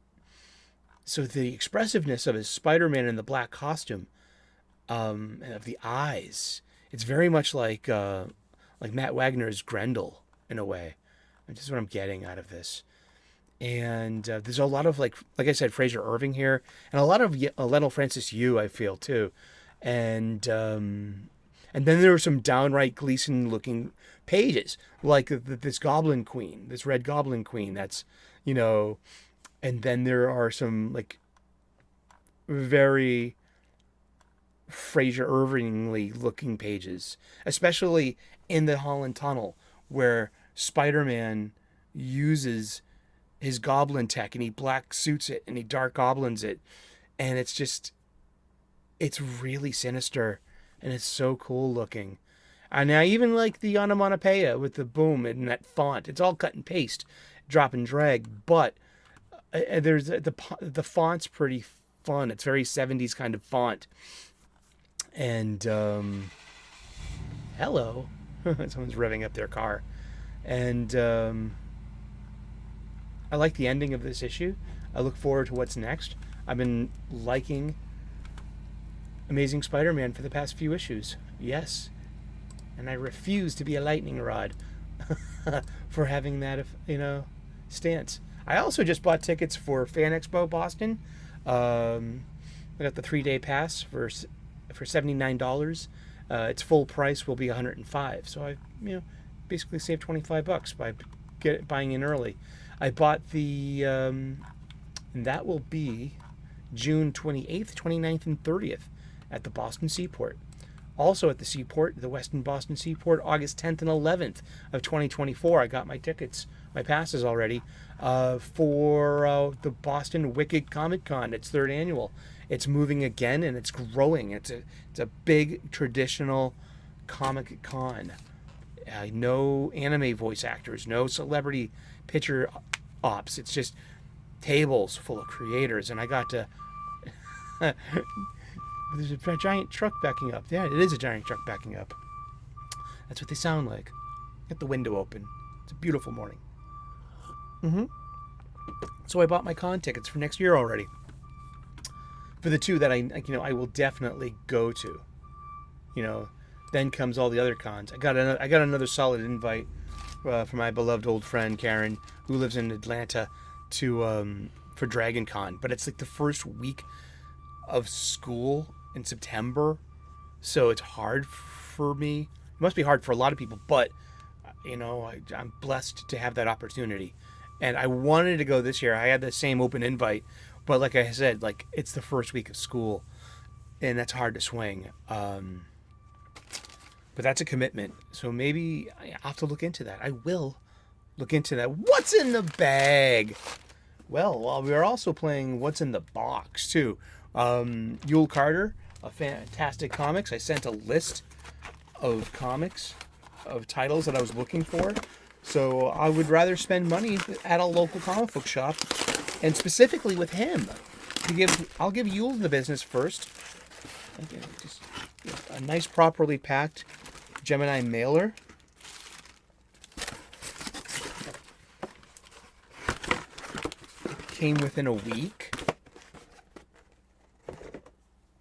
so the expressiveness of his Spider-Man in the black costume, and of the eyes, it's very much like Matt Wagner's Grendel in a way. This is what I'm getting out of this. And there's a lot of like I said, Fraser Irving here, and a lot of Lionel Francis Yu, I feel too. And then there were some downright Gleason looking pages, like this Goblin Queen, this Red Goblin Queen. That's and then there are some like very Fraser Irvingly looking pages, especially in the Holland Tunnel, where Spider-Man uses his goblin tech and he black suits it and he dark goblins it, and it's really sinister and it's so cool looking. And I even like the onomatopoeia with the boom and that font. It's all cut and paste, drop and drag, but there's the font's pretty fun. It's very 70s kind of font. And hello, someone's revving up their car. And I like the ending of this issue. I look forward to what's next. I've been liking Amazing Spider-Man for the past few issues. Yes. And I refuse to be a lightning rod for having that, stance. I also just bought tickets for Fan Expo Boston. I got the 3-day pass for $79. Its full price will be $105. So I, basically saved $25 by buying in early. I bought the, and that will be June 28th, 29th, and 30th at the Boston Seaport. Also at the Seaport, the Westin Boston Seaport, August 10th and 11th of 2024. I got my tickets, my passes already, for the Boston Wicked Comic Con. Its third annual. It's moving again and it's growing. It's a big traditional Comic Con. No anime voice actors, no celebrity picture ops. It's just tables full of creators, and I got to. There's a giant truck backing up. Yeah, it is a giant truck backing up. That's what they sound like. Get the window open. It's a beautiful morning. So I bought my con tickets for next year already. For the two that I will definitely go to. Then comes all the other cons. I got another solid invite from my beloved old friend Karen, who lives in Atlanta, for Dragon Con. But it's like the first week of school in September, so it's hard for me. It must be hard for a lot of people, but I'm blessed to have that opportunity. And I wanted to go this year. I had the same open invite, but like I said, it's the first week of school, and that's hard to swing. But that's a commitment. So maybe I'll have to look into that. I will look into that. What's in the bag? Well, we are also playing What's in the Box, too. Yule Carter, a fantastic comics. I sent a list of comics, of titles that I was looking for. So I would rather spend money at a local comic book shop, and specifically with him. I'll give Yule the business first. Okay, just a nice, properly packed Gemini mailer. Came within a week.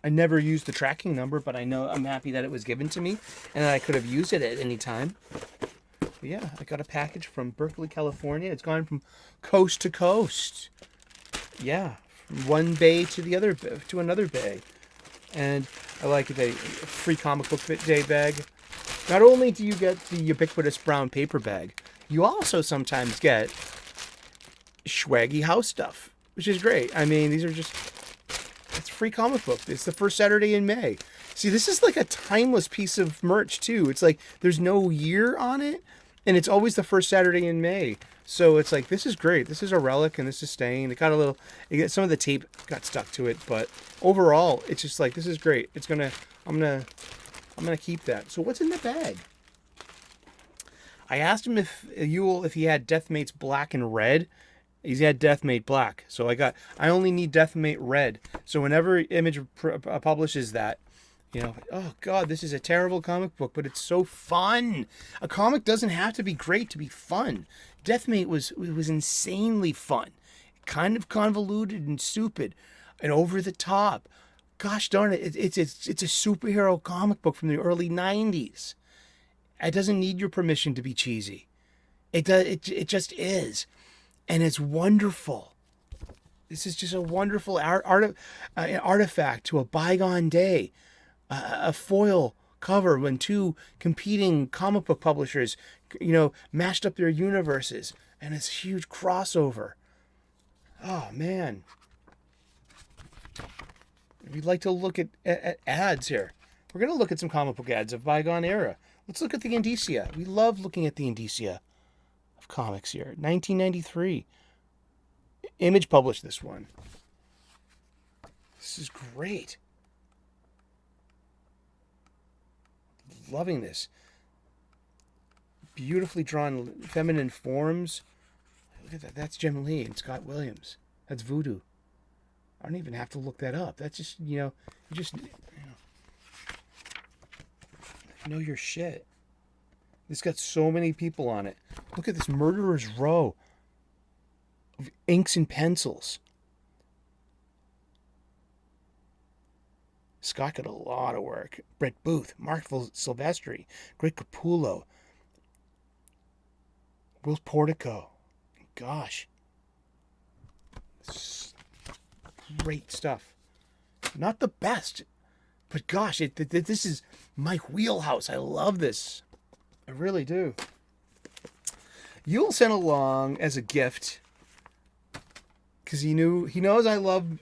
I never used the tracking number, but I'm happy that it was given to me and that I could have used it at any time. But yeah, I got a package from Berkeley, California. It's gone from coast to coast. Yeah, from one bay to another bay. And I like it. A free comic book day bag. Not only do you get the ubiquitous brown paper bag, you also sometimes get swaggy house stuff, which is great. I mean, it's free comic book. It's the first Saturday in May. See, this is like a timeless piece of merch too. It's like there's no year on it, and it's always the first Saturday in May. So it's like, this is great. This is a relic, and this is staying. Some of the tape got stuck to it, but overall, it's just like, this is great. I'm gonna keep that. So what's in the bag? I asked him if he had Deathmate's Black and Red. He's had Deathmate Black, so I only need Deathmate Red. So whenever Image publishes that, oh God, this is a terrible comic book, but it's so fun. A comic doesn't have to be great to be fun. Deathmate was insanely fun, kind of convoluted and stupid, and over the top. Gosh darn it, it's a superhero comic book from the early 90s. It doesn't need your permission to be cheesy. It just is. And it's wonderful. This is just a wonderful artifact to a bygone day. A foil cover when two competing comic book publishers, mashed up their universes. And it's a huge crossover. Oh, man. We'd like to look at ads here. We're going to look at some comic book ads of bygone era. Let's look at the indicia. We love looking at the indicia of comics here. 1993. Image published this one. This is great. Loving this. Beautifully drawn feminine forms. Look at that. That's Jim Lee and Scott Williams. That's Voodoo. I don't even have to look that up. That's just, you know your shit. This got so many people on it. Look at this murderer's row of inks and pencils. Scott got a lot of work. Brett Booth, Mark Silvestri, Greg Capullo, Will Portico. Gosh. Great stuff. Not the best, but gosh, this is my wheelhouse. I love this. I really do. Yule sent along as a gift because he knows I love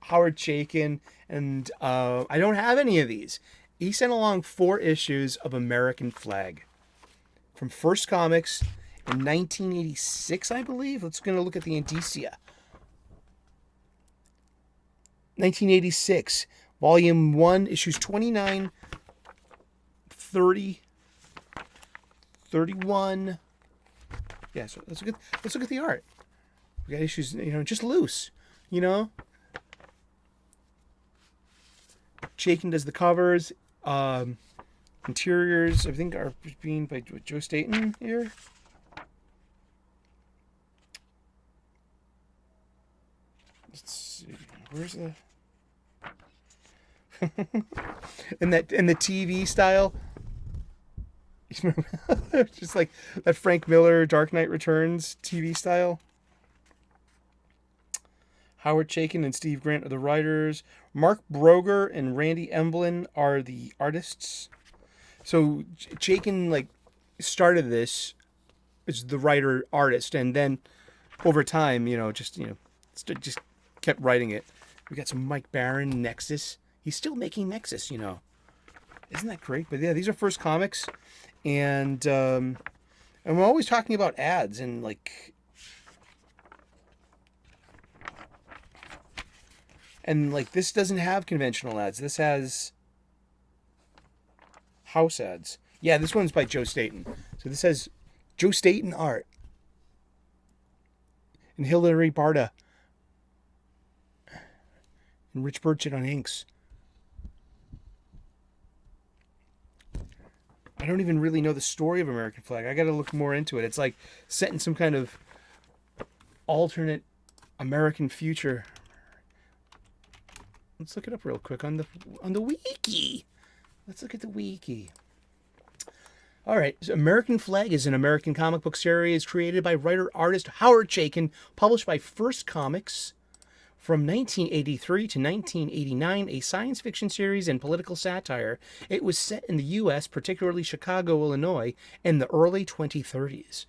Howard Chaykin, and I don't have any of these. He sent along 4 issues of American Flag from First Comics in 1986, I believe. Let's going to look at the indicia. 1986, Volume 1, issues 29 30, 31. Yeah, so let's look at the art. We got issues, just loose, Chaikin does the covers. Interiors, everything are being by Joe Staten here. Let's see, where's the and the TV style. Just like that Frank Miller Dark Knight Returns TV style. Howard Chaikin and Steve Grant are the writers. Mark Broger and Randy Emblin are the artists. So Chaikin started this as the writer artist, and then over time, just kept writing it. We got some Mike Barron, Nexus. He's still making Nexus, Isn't that great? But yeah, these are first comics, and we're always talking about ads and this doesn't have conventional ads. This has house ads. Yeah, this one's by Joe Staten. So this has Joe Staten art and Hilary Barta and Rich Burchett on inks. I don't even really know the story of American Flag. I got to look more into it. It's like set in some kind of alternate American future. Let's look it up real quick on the wiki. Let's look at the wiki. All right. So American Flag is an American comic book series created by writer-artist Howard Chaikin, published by First Comics. From 1983 to 1989, a science fiction series and political satire, it was set in the U.S., particularly Chicago, Illinois, in the early 2030s.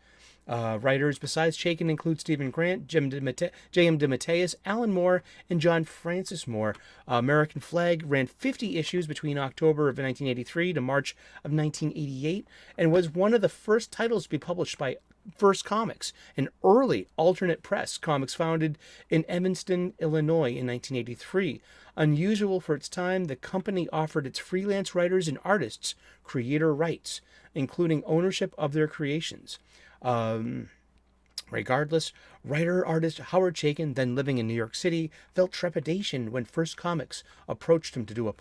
Writers besides Chaikin include Stephen Grant, J.M. DeMatteis, Alan Moore, and John Francis Moore. American Flag ran 50 issues between October of 1983 to March of 1988 and was one of the first titles to be published by First Comics, an early alternate press comics founded in Evanston, Illinois in 1983. Unusual for its time, the company offered its freelance writers and artists creator rights, including ownership of their creations. Regardless, writer-artist Howard Chaikin, then living in New York City, felt trepidation when First Comics approached him to do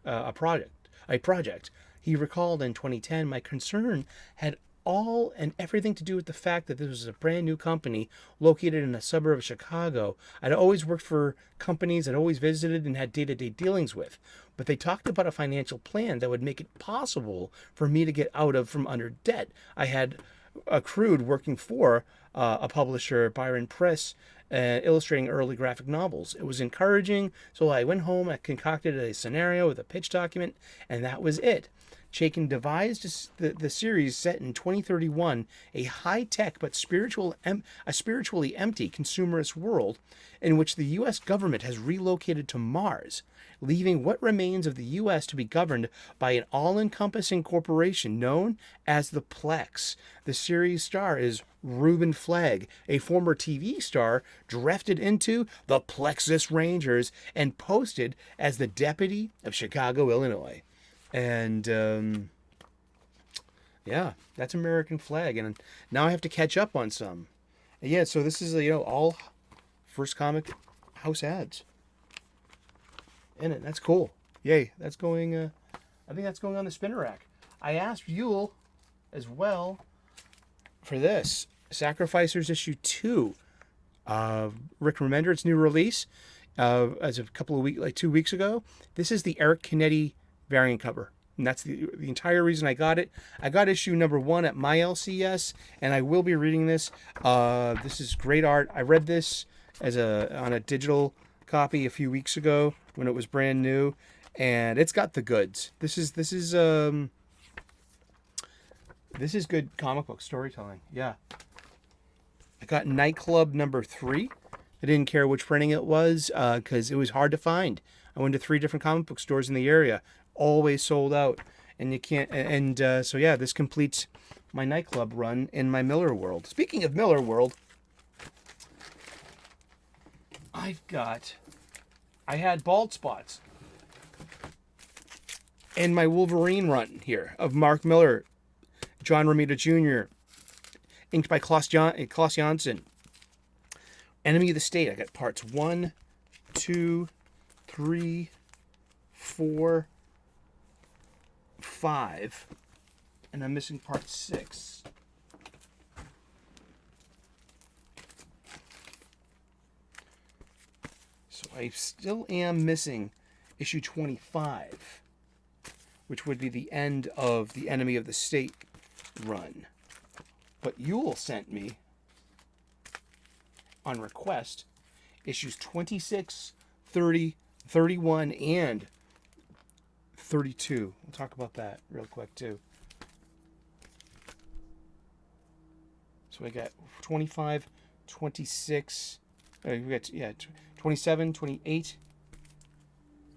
a project. He recalled in 2010, "My concern had all and everything to do with the fact that this was a brand new company located in a suburb of Chicago. I'd always worked for companies I'd always visited and had day-to-day dealings with, but they talked about a financial plan that would make it possible for me to get out from under debt I had accrued working for a publisher, Byron Press, illustrating early graphic novels. It was encouraging, so I went home, I concocted a scenario with a pitch document, and that was it." Chaikin devised the series set in 2031, a high-tech but spiritually empty consumerist world in which the U.S. government has relocated to Mars, leaving what remains of the U.S. to be governed by an all-encompassing corporation known as the Plex. The series star is Reuben Flagg, a former TV star drafted into the Plexus Rangers and posted as the deputy of Chicago, Illinois. And yeah, that's American Flag, and now I have to catch up on some. And yeah, so this is all First Comic house ads in it. That's cool. Yay! That's going. I think that's going on the spinner rack. I asked Yule as well for this Sacrificers issue 2. Rick Remender, its new release as a couple of weeks, 2 weeks ago. This is the Eric Canetti variant cover, and that's the entire reason I got it. I got issue number 1 at my LCS, and I will be reading this. This is great art. I read this on a digital copy a few weeks ago when it was brand new, and it's got the goods. This is good comic book storytelling. Yeah. I got Nightclub number 3. I didn't care which printing it was because it was hard to find. I went to 3 different comic book stores in the area, always sold out, and you can't. And so yeah, this completes my Nightclub run in my Miller World. Speaking of Miller World, I had bald spots. And my Wolverine run here of Mark Miller, John Romita Jr., inked by Klaus Janssen. Enemy of the State. I got parts 1, 2, 3, 4, 5, and I'm missing part 6. So I still am missing issue 25, which would be the end of the Enemy of the State run. But Yule sent me, on request, issues 26, 30, 31, and 32. We'll talk about that real quick, too. So we got 25, 26, we got, 27, 28.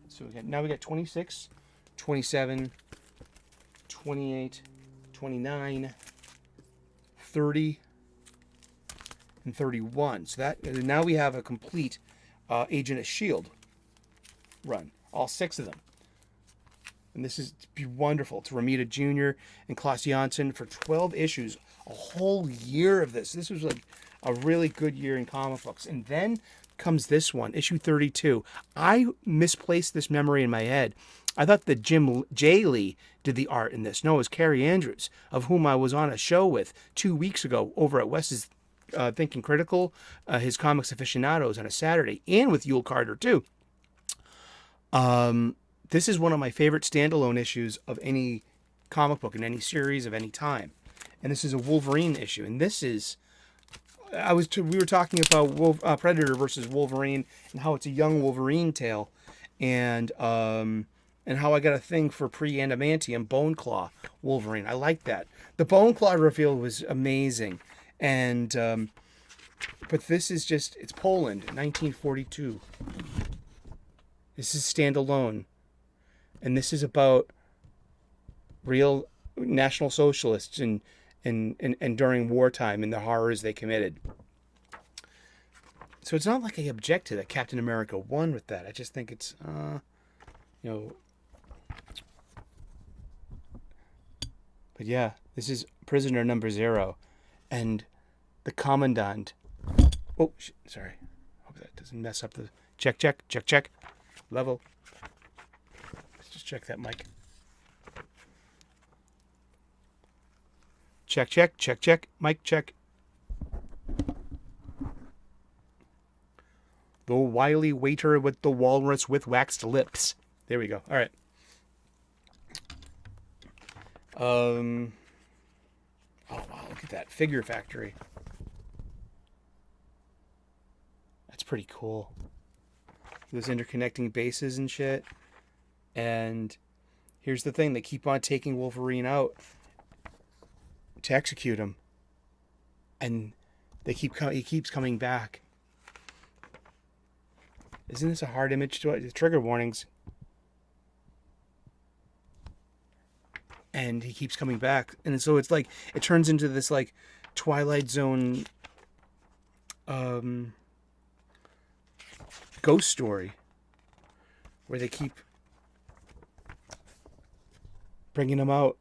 So now we got 26, 27, 28, 29, 30, and 31. So that now we have a complete Agent of S.H.I.E.L.D. run. All 6 of them. And this is wonderful. It's Romita Jr. and Klaus Janssen for 12 issues. A whole year of this. This was like a really good year in comic books. And then comes this one, issue 32. I misplaced this memory in my head. I thought that Jim J. Lee did the art in this. No, it was Carrie Andrews, of whom I was on a show with 2 weeks ago over at Wes's Thinking Critical, his Comics Aficionados on a Saturday, and with Yule Carter too. This is one of my favorite standalone issues of any comic book in any series of any time. And this is a Wolverine issue. And this is, we were talking about Predator versus Wolverine and how it's a young Wolverine tale, and how I got a thing for pre-adamantium Bone Claw Wolverine. I like that. The Bone Claw reveal was amazing, and but this is just, it's Poland, 1942. This is standalone, and this is about real National Socialists and during wartime and the horrors they committed. So it's not like I object to that Captain America won with that. I just think it's, But yeah, this is Prisoner Number 0, and the Commandant. Oh, sorry. Hope that doesn't mess up the check. Level. Let's just check that mic. Check. Mic check. The wily waiter with the walrus with waxed lips. There we go. All right. Oh wow, look at that figure factory. That's pretty cool. Those interconnecting bases and shit. And here's the thing, they keep on taking Wolverine out to execute him. And he keeps coming back. Isn't this a hard image to it? Trigger warnings. And he keeps coming back. And so it's like, it turns into this like Twilight Zone ghost story where they keep bringing him out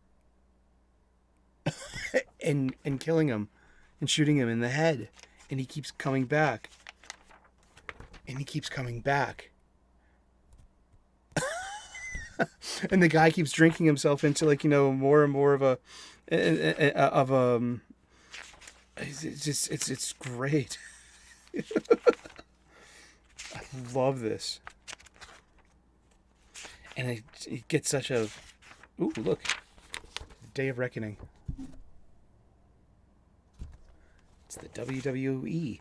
and killing him and shooting him in the head, and he keeps coming back and he keeps coming back and the guy keeps drinking himself into like, more and more of a it's great. I love this. And it gets such a... Ooh, look. Day of Reckoning. It's the WWE.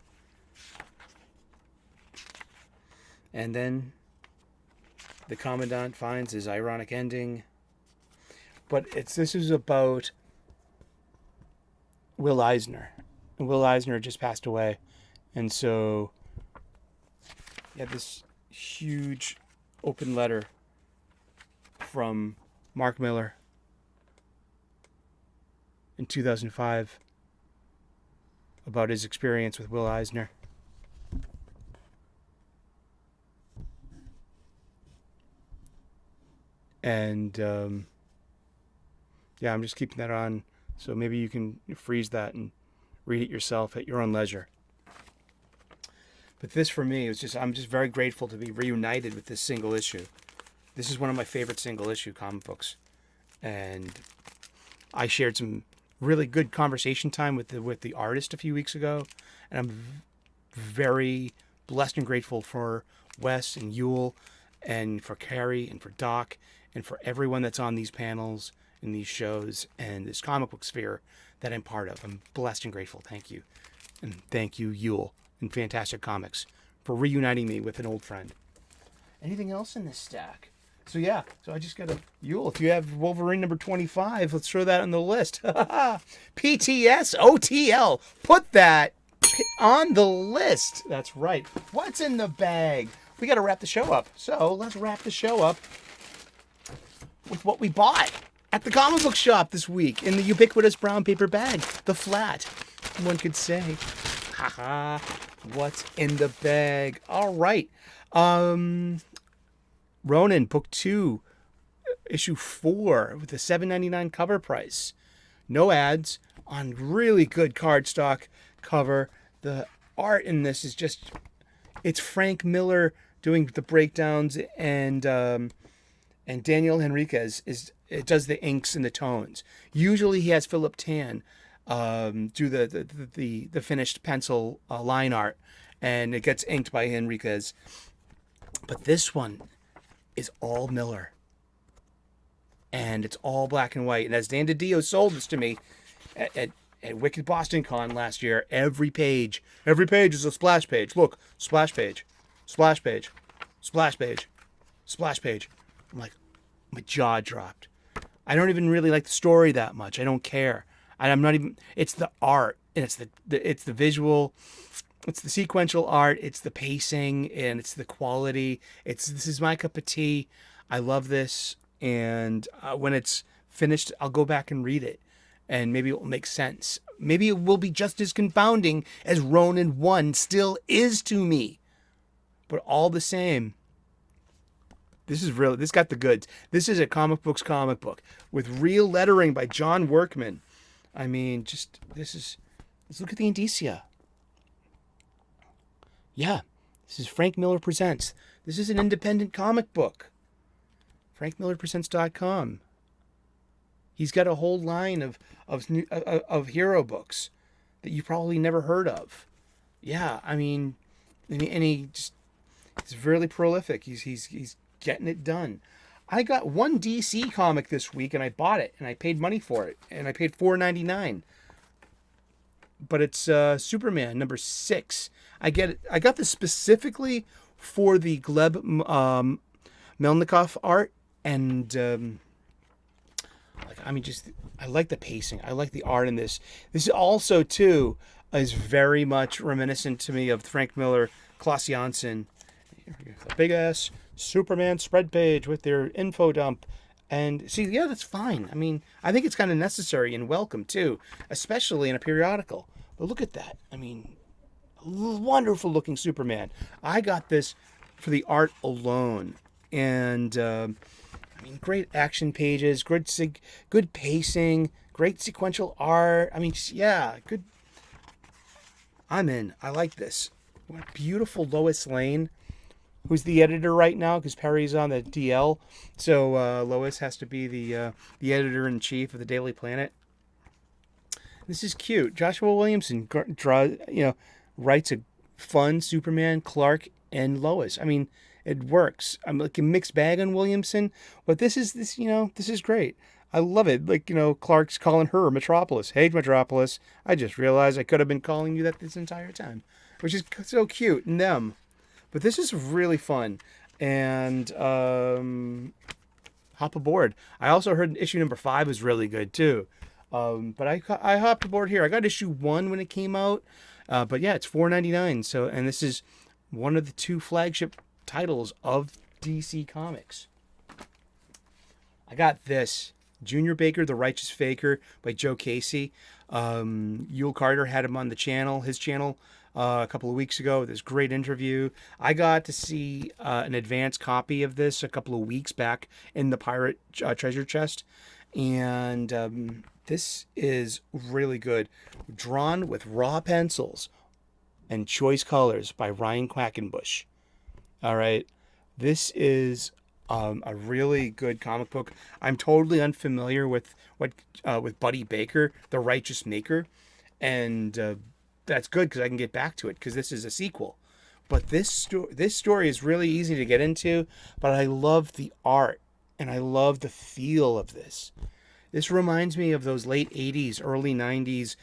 And then the Commandant finds his ironic ending. But this is about Will Eisner. And Will Eisner just passed away. And so... you have this huge open letter from Mark Miller in 2005 about his experience with Will Eisner. And yeah, I'm just keeping that on. So maybe you can freeze that and read it yourself at your own leisure. But this for me was I'm just very grateful to be reunited with this single issue. This is one of my favorite single issue comic books. And I shared some really good conversation time with the artist a few weeks ago. And I'm very blessed and grateful for Wes and Yule and for Carrie and for Doc and for everyone that's on these panels and these shows and this comic book sphere that I'm part of. I'm blessed and grateful. Thank you. And thank you, Yule and Fantastic Comics, for reuniting me with an old friend. Anything else in this stack? So yeah, so I just got a Yule. If you have Wolverine number 25, let's throw that on the list. PTS OTL. Put that on the list. That's right. What's in the bag? We got to wrap the show up. So let's wrap the show up with what we bought at the comic book shop this week in the ubiquitous brown paper bag, the flat, one could say. Haha. What's in the bag? All right. Ronin, book 2, issue 4, with the $7.99 cover price. No ads, on really good cardstock cover. The art in this is just, it's Frank Miller doing the breakdowns, and Daniel Henriquez does the inks and the tones. Usually he has Philip Tan do the finished pencil line art, and it gets inked by Henriquez. But this one is all Miller, and it's all black and white. And as Dan DiDio sold this to me at Wicked Boston Con last year, every page is a splash page. Look, splash page, splash page, splash page, splash page. I'm like, my jaw dropped. I don't even really like the story that much. I don't care. I'm not even. It's the art, and it's the visual, it's the sequential art, it's the pacing, and it's the quality. This is my cup of tea. I love this, and when it's finished, I'll go back and read it, and maybe it will make sense. Maybe it will be just as confounding as Ronin 1 still is to me, but all the same. This got the goods. This is a comic book with real lettering by John Workman. I mean, let's look at the indicia. Yeah, this is Frank Miller Presents. This is an independent comic book. FrankMillerPresents.com. He's got a whole line of hero books that you probably never heard of. Yeah, I mean, and he's really prolific. He's getting it done. I got one DC comic this week, and I bought it, and I paid money for it, and I paid $4.99. But it's Superman number 6. I got this specifically for the Gleb Melnikov art, and I like the pacing. I like the art in this. This is also too is very much reminiscent to me of Frank Miller, Klaus Janson. The big ass Superman spread page with their info dump. And see, yeah, that's fine. I mean, I think it's kind of necessary and welcome too, especially in a periodical. But look at that. I mean, wonderful looking Superman. I got this for the art alone. And, great action pages, good pacing, great sequential art. I mean, yeah, good. I'm in. I like this. What beautiful Lois Lane, who's the editor right now because Perry's on the DL. So Lois has to be the editor-in-chief of the Daily Planet. This is cute. Joshua Williamson writes a fun Superman, Clark, and Lois. I mean, it works. I'm like a mixed bag on Williamson, but this is great. I love it. Like, Clark's calling her Metropolis. Hey, Metropolis. I just realized I could have been calling you that this entire time, which is so cute in them. But this is really fun, and hop aboard. I also heard issue number 5 was really good too. But I hopped aboard here. I got issue 1 when it came out, but yeah, it's $4.99. So, and this is one of the 2 flagship titles of DC Comics. I got this Junior Baker, The Righteous Faker by Joe Casey. Yule Carter had him on the channel, his channel, a couple of weeks ago. This great interview. I got to see an advanced copy of this a couple of weeks back in the pirate treasure chest, and this is really good. Drawn with raw pencils and choice colors by Ryan Quackenbush. All right, this is a really good comic book. I'm totally unfamiliar with with Buddy Baker, the Righteous Maker, and that's good because I can get back to it because this is a sequel. But this story is really easy to get into, but I love the art and I love the feel of this. This reminds me of those late 80s, early 90s,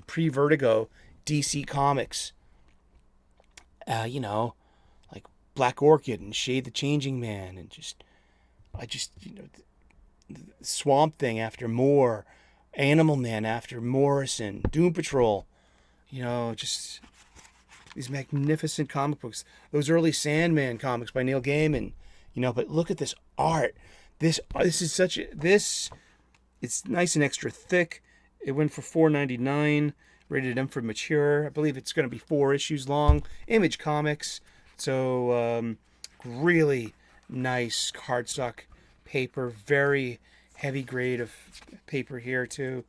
pre-Vertigo DC comics. Like Black Orchid and Shade the Changing Man, and Swamp Thing after Moore, Animal Man after Morrison, Doom Patrol. Just these magnificent comic books. Those early Sandman comics by Neil Gaiman. But look at this art. This is it's nice and extra thick. It went for $4.99. Rated M for mature. I believe it's going to be 4 issues long. Image Comics. So really nice cardstock paper. Very heavy grade of paper here too.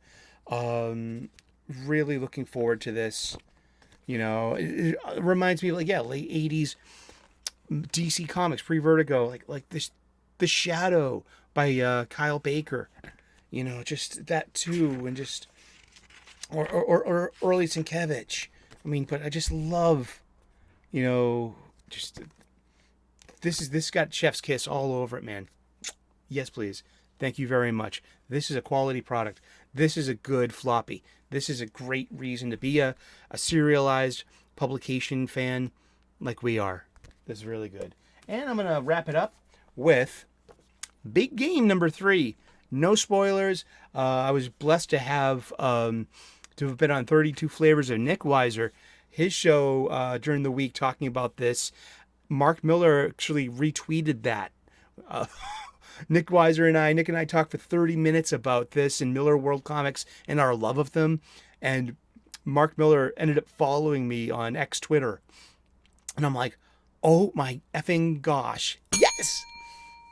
Really looking forward to this. It reminds me of late 80s DC Comics, pre-Vertigo, like this, The Shadow by Kyle Baker. Just that too, and just or early Sienkiewicz. But I just love, just this got chef's kiss all over it, man. Yes, please. Thank you very much. This is a quality product. This is a good floppy. This is a great reason to be a serialized publication fan like we are. This is really good. And I'm going to wrap it up with Big Game number 3. No spoilers. I was blessed to have been on 32 Flavors of Nick Weiser, his show during the week talking about this. Mark Miller actually retweeted that. Nick and I talked for 30 minutes about this in Miller World Comics and our love of them. And Mark Miller ended up following me on X Twitter. And I'm like, oh my effing gosh. Yes!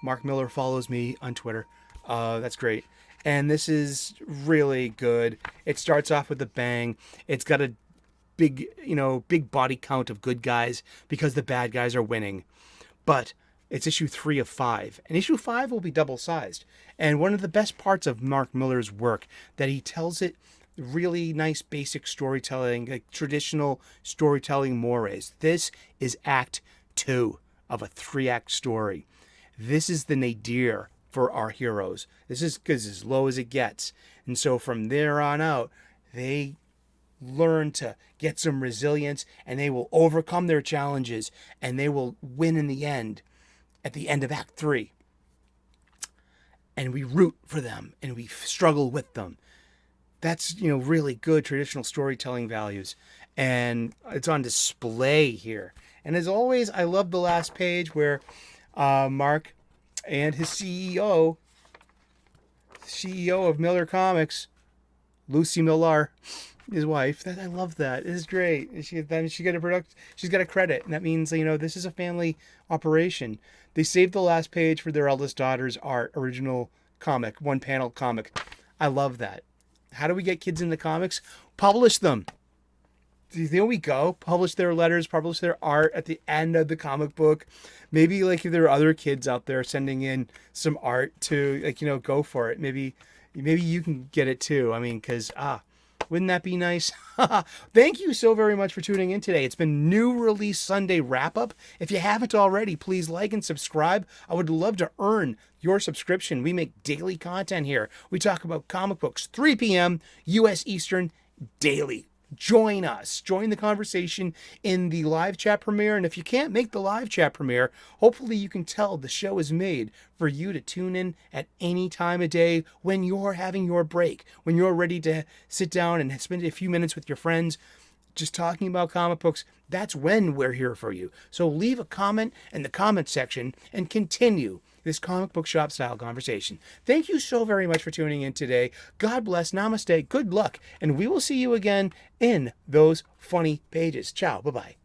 Mark Miller follows me on Twitter. That's great. And this is really good. It starts off with a bang. It's got a big body count of good guys because the bad guys are winning. But it's issue 3 of 5. And issue 5 will be double-sized. And one of the best parts of Mark Miller's work, that he tells it really nice basic storytelling, like traditional storytelling mores. This is Act 2 of a 3-act story. This is the nadir for our heroes. This is as low as it gets. And so from there on out, they learn to get some resilience, and they will overcome their challenges, and they will win in the end, at the end of Act 3. And we root for them, and we struggle with them. That's, really good traditional storytelling values. And it's on display here. And as always, I love the last page where Mark and his CEO of Miller Comics, Lucy Millar, his wife. I love that. It is great. She's got a credit, and that means this is a family operation. They saved the last page for their eldest daughter's original comic, 1-panel comic. I love that. How do we get kids into comics? Publish them. There we go. Publish their letters, publish their art at the end of the comic book. Maybe if there are other kids out there sending in some art to go for it. Maybe you can get it too. Because wouldn't that be nice? Thank you so very much for tuning in today. It's been New Release Sunday wrap up. If you haven't already, please like and subscribe. I would love to earn your subscription. We make daily content here. We talk about comic books, 3 p.m. U.S. Eastern, daily. Join us. Join the conversation in the live chat premiere. And if you can't make the live chat premiere, hopefully you can tell the show is made for you to tune in at any time of day when you're having your break, when you're ready to sit down and spend a few minutes with your friends just talking about comic books. That's when we're here for you. So leave a comment in the comment section and continue this comic book shop style conversation. Thank you so very much for tuning in today. God bless, namaste, good luck, and we will see you again in those funny pages. Ciao, bye-bye.